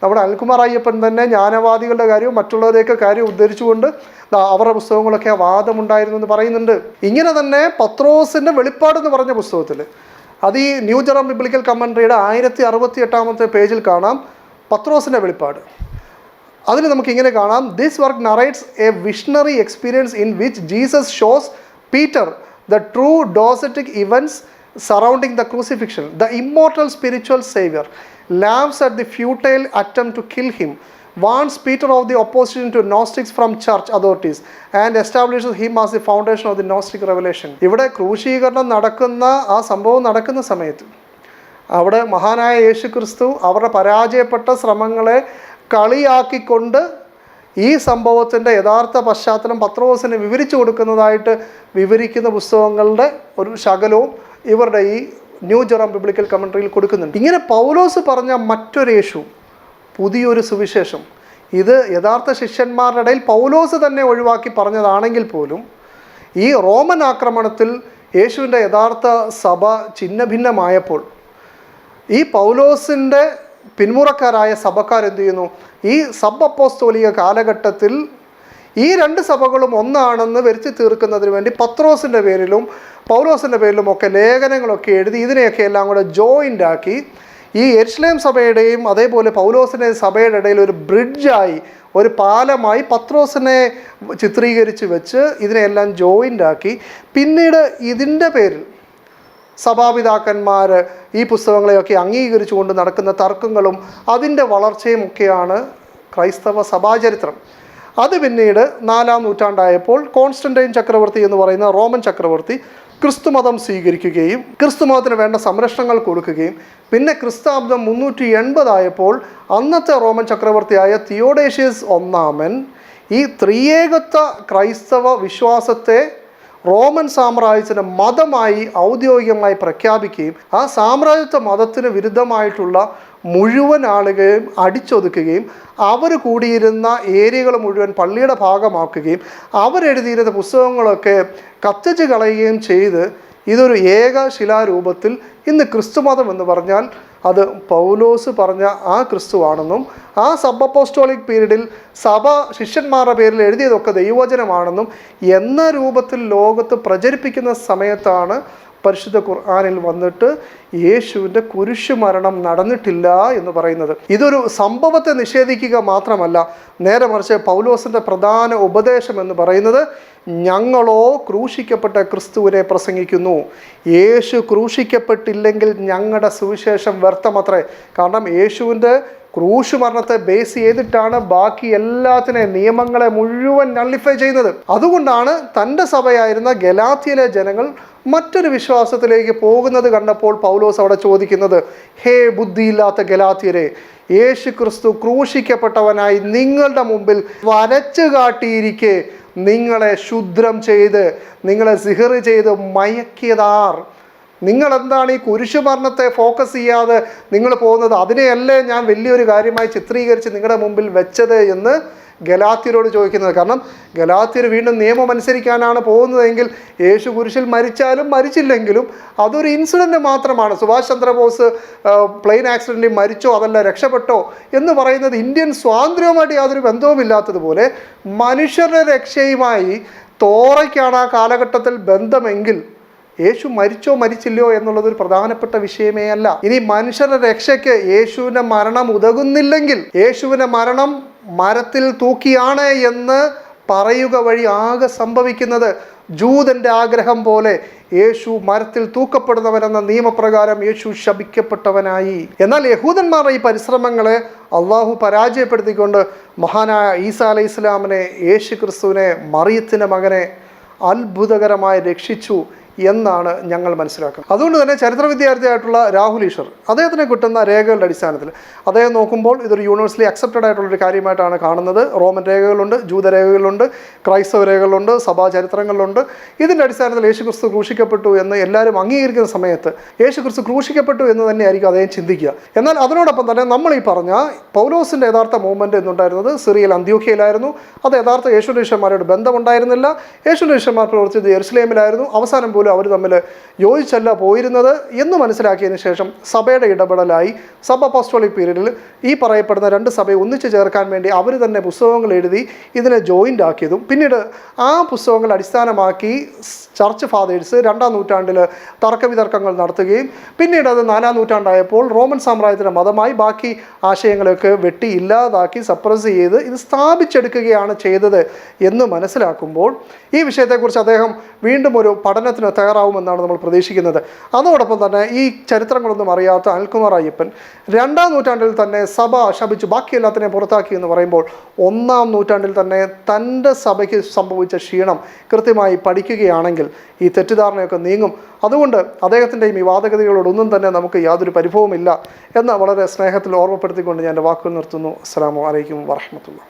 Speaker 1: നമ്മുടെ അനിൽകുമാർ അയ്യപ്പൻ തന്നെ ജ്ഞാനവാദികളുടെ കാര്യവും മറ്റുള്ളവരെയൊക്കെ കാര്യം ഉദ്ധരിച്ചുകൊണ്ട് അവരുടെ പുസ്തകങ്ങളൊക്കെ വാദമുണ്ടായിരുന്നു എന്ന് പറയുന്നുണ്ട്. ഇങ്ങനെ തന്നെ പത്രോസിൻ്റെ വെളിപ്പാട് എന്ന് പറഞ്ഞ പുസ്തകത്തിൽ, അത് ഈ ന്യൂ ജെറം ബിബ്ലിക്കൽ കമൻട്രിയുടെ 1068 പേജിൽ കാണാം പത്രോസിൻ്റെ വെളിപ്പാട്. അതിൽ നമുക്കിങ്ങനെ കാണാം, this work narrates a visionary experience in which Jesus shows Peter the true docetic events surrounding the crucifixion. The immortal spiritual savior laughs at the futile attempt to kill him, warns Peter of the opposition to Gnostics from church authorities, and establishes him as the foundation of the Gnostic revelation. ഇവിടെ ക്രൂശീകരണം നടക്കുന്ന ആ സംഭവം നടക്കുന്ന സമയത്ത് അവിടെ മഹാനായ യേശു ക്രിസ്തു അവരുടെ പരാജയപ്പെട്ട ശ്രമങ്ങളെ കളിയാക്കിക്കൊണ്ട് ഈ സംഭവത്തിൻ്റെ യഥാർത്ഥ പശ്ചാത്തലം പത്രോസിന് വിവരിച്ചു കൊടുക്കുന്നതായിട്ട് വിവരിക്കുന്ന പുസ്തകങ്ങളുടെ ഒരു ശകലവും ഇവരുടെ ഈ ന്യൂ ജെറം ബിബ്ലിക്കൽ കമൻട്രിയിൽ കൊടുക്കുന്നുണ്ട്. ഇങ്ങനെ പൗലോസ് പറഞ്ഞ മറ്റൊരു യേശു, പുതിയൊരു സുവിശേഷം, ഇത് യഥാർത്ഥ ശിഷ്യന്മാരുടെ ഇടയിൽ പൗലോസ് തന്നെ ഒഴിവാക്കി പറഞ്ഞതാണെങ്കിൽ പോലും ഈ റോമൻ ആക്രമണത്തിൽ യേശുവിൻ്റെ യഥാർത്ഥ സഭ ഛിന്നഭിന്നമായപ്പോൾ ഈ പൗലോസിൻ്റെ പിന്മുറക്കാരായ സഭക്കാരെന്ത് ചെയ്യുന്നു? ഈ സബ് അപ്പോസ്തോലിക കാലഘട്ടത്തിൽ ഈ രണ്ട് സഭകളും ഒന്നാണെന്ന് വരുത്തി തീർക്കുന്നതിന് വേണ്ടി പത്രോസിൻ്റെ പേരിലും പൗലോസിൻ്റെ പേരിലും ഒക്കെ ലേഖനങ്ങളൊക്കെ എഴുതി ഇതിനെയൊക്കെ എല്ലാം കൂടെ ജോയിൻ്റ് ആക്കി ഈ യെരുശലേം സഭയുടെയും അതേപോലെ പൗലോസിൻ്റെ സഭയുടെ ഇടയിൽ ഒരു ബ്രിഡ്ജായി, ഒരു പാലമായി പത്രോസിനെ ചിത്രീകരിച്ച് വെച്ച് ഇതിനെല്ലാം ജോയിൻ്റ് ആക്കി പിന്നീട് ഇതിൻ്റെ പേരിൽ സഭാപിതാക്കന്മാർ ഈ പുസ്തകങ്ങളെയൊക്കെ അംഗീകരിച്ചുകൊണ്ട് നടക്കുന്ന തർക്കങ്ങളും അതിൻ്റെ വളർച്ചയും ഒക്കെയാണ് ക്രൈസ്തവ സഭാചരിത്രം. അത് പിന്നീട് 4-ാം നൂറ്റാണ്ടായപ്പോൾ കോൺസ്റ്റന്റൈൻ ചക്രവർത്തി എന്ന് പറയുന്ന റോമൻ ചക്രവർത്തി ക്രിസ്തുമതം സ്വീകരിക്കുകയും ക്രിസ്തുമതത്തിന് വേണ്ട സംരക്ഷണങ്ങൾ കൊടുക്കുകയും പിന്നെ ക്രിസ്താബ്ദം 380 ആയപ്പോൾ അന്നത്തെ റോമൻ ചക്രവർത്തിയായ തിയോഡേഷ്യസ് ഒന്നാമൻ ഈ ത്രിയേകത്വ ക്രൈസ്തവ വിശ്വാസത്തെ റോമൻ സാമ്രാജ്യത്തിൻ്റെ മതമായി ഔദ്യോഗികമായി പ്രഖ്യാപിക്കുകയും ആ സാമ്രാജ്യത്വ മതത്തിന് വിരുദ്ധമായിട്ടുള്ള മുഴുവൻ ആളുകളെയും അടിച്ചൊതുക്കുകയും അവർ കൂടിയിരുന്ന ഏരിയകൾ മുഴുവൻ പള്ളിയുടെ ഭാഗമാക്കുകയും അവരെഴുതിയിരുന്ന പുസ്തകങ്ങളൊക്കെ കത്തിച്ച് കളയുകയും ചെയ്ത് ഇതൊരു ഏക ശിലാരൂപത്തിൽ ഇന്ന് ക്രിസ്തുമതം എന്ന് പറഞ്ഞാൽ അത് പൗലോസ് പറഞ്ഞ ആ ക്രിസ്തുവാണെന്നും ആ സബ് അപ്പോസ്റ്റോളിക് പീരീഡിൽ സഭ ശിഷ്യന്മാരുടെ പേരിൽ എഴുതിയതൊക്കെ ദൈവവചനമാണെന്നും എന്ന രൂപത്തിൽ ലോകത്ത് പ്രചരിപ്പിക്കുന്ന സമയത്താണ് പരിശുദ്ധ ഖുർആനിൽ വന്നിട്ട് യേശുവിൻ്റെ കുരിശുമരണം നടന്നിട്ടില്ല എന്ന് പറയുന്നത്. ഇതൊരു സംഭവത്തെ നിഷേധിക്കുക മാത്രമല്ല, നേരെ മറിച്ച് പൗലോസിൻ്റെ പ്രധാന ഉപദേശം എന്ന് പറയുന്നത് ഞങ്ങളോ ക്രൂശിക്കപ്പെട്ട ക്രിസ്തുവിനെ പ്രസംഗിക്കുന്നു. യേശു ക്രൂശിക്കപ്പെട്ടില്ലെങ്കിൽ ഞങ്ങളുടെ സുവിശേഷം വ്യർത്ഥമത്രേ. കാരണം യേശുവിൻ്റെ ക്രൂശ് മരണത്തെ ബേസ് ചെയ്തിട്ടാണ് ബാക്കി എല്ലാത്തിനെയും നിയമങ്ങളെ മുഴുവൻ നള്ളിഫൈ ചെയ്യുന്നത്. അതുകൊണ്ടാണ് തൻ്റെ സഭയായിരുന്ന ഗലാത്യയിലെ ജനങ്ങൾ മറ്റൊരു വിശ്വാസത്തിലേക്ക് പോകുന്നത് കണ്ടപ്പോൾ പൗലോസ് അവിടെ ചോദിക്കുന്നത്, ഹേ ബുദ്ധിയില്ലാത്ത ഗലാത്യരെ, യേശു ക്രിസ്തു ക്രൂശിക്കപ്പെട്ടവനായി നിങ്ങളുടെ മുമ്പിൽ വരച്ചു കാട്ടിയിരിക്കെ നിങ്ങളെ ക്ഷുദ്രം ചെയ്ത് നിങ്ങളെ സിഹർ ചെയ്ത് മയക്കിയതാർ? നിങ്ങളെന്താണ് ഈ കുരിശുമരണത്തെ ഫോക്കസ് ചെയ്യാതെ നിങ്ങൾ പോകുന്നത്? അതിനെയല്ലേ ഞാൻ വലിയൊരു കാര്യമായി ചിത്രീകരിച്ച് നിങ്ങളുടെ മുമ്പിൽ വെച്ചത് എന്ന് ഗലാത്യരോട് ചോദിക്കുന്നത്. കാരണം ഗലാത്യർ വീണ്ടും നിയമം അനുസരിക്കാനാണ് പോകുന്നതെങ്കിൽ യേശു കുരിശിൽ മരിച്ചാലും മരിച്ചില്ലെങ്കിലും അതൊരു ഇൻസിഡൻറ്റ് മാത്രമാണ്. സുഭാഷ് ചന്ദ്രബോസ് പ്ലെയിൻ ആക്സിഡൻറ്റിൽ മരിച്ചോ അതല്ല രക്ഷപ്പെട്ടോ എന്ന് പറയുന്നത് ഇന്ത്യൻ സ്വാതന്ത്ര്യവുമായിട്ട് യാതൊരു ബന്ധവുമില്ലാത്തതുപോലെ മനുഷ്യരുടെ രക്ഷയുമായി തോറയ്ക്കാണ് ആ കാലഘട്ടത്തിൽ ബന്ധമെങ്കിൽ യേശു മരിച്ചോ മരിച്ചില്ലയോ എന്നുള്ളതൊരു പ്രധാനപ്പെട്ട വിഷയമേ അല്ല. ഇനി മനുഷ്യരുടെ രക്ഷയ്ക്ക് യേശുവിൻ്റെ മരണം ഉതകുന്നില്ലെങ്കിൽ യേശുവിൻ്റെ മരണം മരത്തിൽ തൂക്കിയാണ് എന്ന് പറയുക വഴി ആകെ സംഭവിക്കുന്നത് ജൂതൻ്റെ ആഗ്രഹം പോലെ യേശു മരത്തിൽ തൂക്കപ്പെടുന്നവനെന്ന നിയമപ്രകാരം യേശു ശപിക്കപ്പെട്ടവനായി. എന്നാൽ യഹൂദന്മാരുടെ ഈ പരിശ്രമങ്ങളെ അള്ളാഹു പരാജയപ്പെടുത്തിക്കൊണ്ട് മഹാനായ ഈസാ അലൈഹി ഇസ്ലാമിനെ, യേശു ക്രിസ്തുവിനെ, മറിയത്തിൻ്റെ മകനെ അത്ഭുതകരമായി രക്ഷിച്ചു എന്നാണ് ഞങ്ങൾ മനസ്സിലാക്കുന്നത്. അതുകൊണ്ട് തന്നെ ചരിത്ര വിദ്യാർത്ഥിയായിട്ടുള്ള രാഹുൽ ഈശ്വർ അദ്ദേഹത്തിന് കിട്ടുന്ന രേഖകളുടെ അടിസ്ഥാനത്തിൽ അദ്ദേഹം നോക്കുമ്പോൾ ഇതൊരു യൂണിവേഴ്സലി അക്സെപ്റ്റഡ് ആയിട്ടുള്ളൊരു കാര്യമായിട്ടാണ് കാണുന്നത്. റോമൻ രേഖകളുണ്ട്, ജൂത രേഖകളുണ്ട്, ക്രൈസ്തവ രേഖകളുണ്ട്, സഭാ ചരിത്രങ്ങളിലുണ്ട്. ഇതിൻ്റെ അടിസ്ഥാനത്തിൽ യേശുക്രിസ്തു ക്രൂശിക്കപ്പെട്ടു എന്ന് എല്ലാവരും അംഗീകരിക്കുന്ന സമയത്ത് യേശുക്രിസ്തു ക്രൂശിക്കപ്പെട്ടു എന്ന് തന്നെയായിരിക്കും അദ്ദേഹം ചിന്തിക്കുക. എന്നാൽ അതിനോടൊപ്പം തന്നെ നമ്മൾ ഈ പറഞ്ഞ പൗലോസിൻ്റെ യഥാർത്ഥ മൂവ്മെൻറ്റ് എന്നുണ്ടായിരുന്നത് സിറിയയിൽ അന്ത്യോഖ്യയിലായിരുന്നു. അത് യഥാർത്ഥ യേശുശിഷ്യന്മാരോട് ബന്ധമുണ്ടായിരുന്നില്ല. യേശുശിഷ്യന്മാർ പ്രവർത്തിച്ചത് യെരുശലേമിലായിരുന്നു. അവസാനം പോലും അവർ തമ്മിൽ യോജിച്ചല്ല പോയിരുന്നത് എന്ന് മനസ്സിലാക്കിയതിന് ശേഷം സഭയുടെ ഇടപെടലായി സബ് അപ്പോസ്തോലിക് പീരീഡിൽ ഈ പറയപ്പെടുന്ന രണ്ട് സഭയെ ഒന്നിച്ചു ചേർക്കാൻ വേണ്ടി അവർ തന്നെ പുസ്തകങ്ങൾ എഴുതി ഇതിനെ ജോയിൻ്റ് ആക്കിയതും പിന്നീട് ആ പുസ്തകങ്ങൾ അടിസ്ഥാനമാക്കി ചർച്ച് ഫാദേഴ്സ് 2-ാം നൂറ്റാണ്ടിൽ തർക്കവിതർക്കങ്ങൾ നടത്തുകയും പിന്നീട് അത് 4-ാം നൂറ്റാണ്ടായപ്പോൾ റോമൻ സാമ്രാജ്യത്തിൻ്റെ മതമായി ബാക്കി ആശയങ്ങളൊക്കെ വെട്ടി ഇല്ലാതാക്കി സപ്രസ് ചെയ്ത് ഇത് സ്ഥാപിച്ചെടുക്കുകയാണ് ചെയ്തത് എന്ന് മനസ്സിലാക്കുമ്പോൾ ഈ വിഷയത്തെക്കുറിച്ച് അദ്ദേഹം വീണ്ടും ഒരു പഠനത്തിന് തയ്യാറാവുമെന്നാണ് നമ്മൾ പ്രതീക്ഷിക്കുന്നത്. അതോടൊപ്പം തന്നെ ഈ ചരിത്രങ്ങളൊന്നും അറിയാത്ത അനിൽകുമാർ അയ്യപ്പൻ 2-ാം നൂറ്റാണ്ടിൽ തന്നെ സഭ ശപിച്ചു ബാക്കി എല്ലാത്തിനെയും പുറത്താക്കി എന്ന് പറയുമ്പോൾ 1-ാം നൂറ്റാണ്ടിൽ തന്നെ തൻ്റെ സഭയ്ക്ക് സംഭവിച്ച ക്ഷീണം കൃത്യമായി പഠിക്കുകയാണെങ്കിൽ ഈ തെറ്റിദ്ധാരണയൊക്കെ നീങ്ങും. അതുകൊണ്ട് അദ്ദേഹത്തിൻ്റെയും ഈ വാദഗതികളോടൊന്നും തന്നെ നമുക്ക് യാതൊരു പരിഭവമില്ല എന്ന് വളരെ സ്നേഹത്തിൽ ഓർമ്മപ്പെടുത്തിക്കൊണ്ട് ഞാൻ എൻ്റെ വാക്കുകൾ നിർത്തുന്നു. അസ്സലാമു അലൈക്കും വറഹ്മത്തുള്ളാഹി.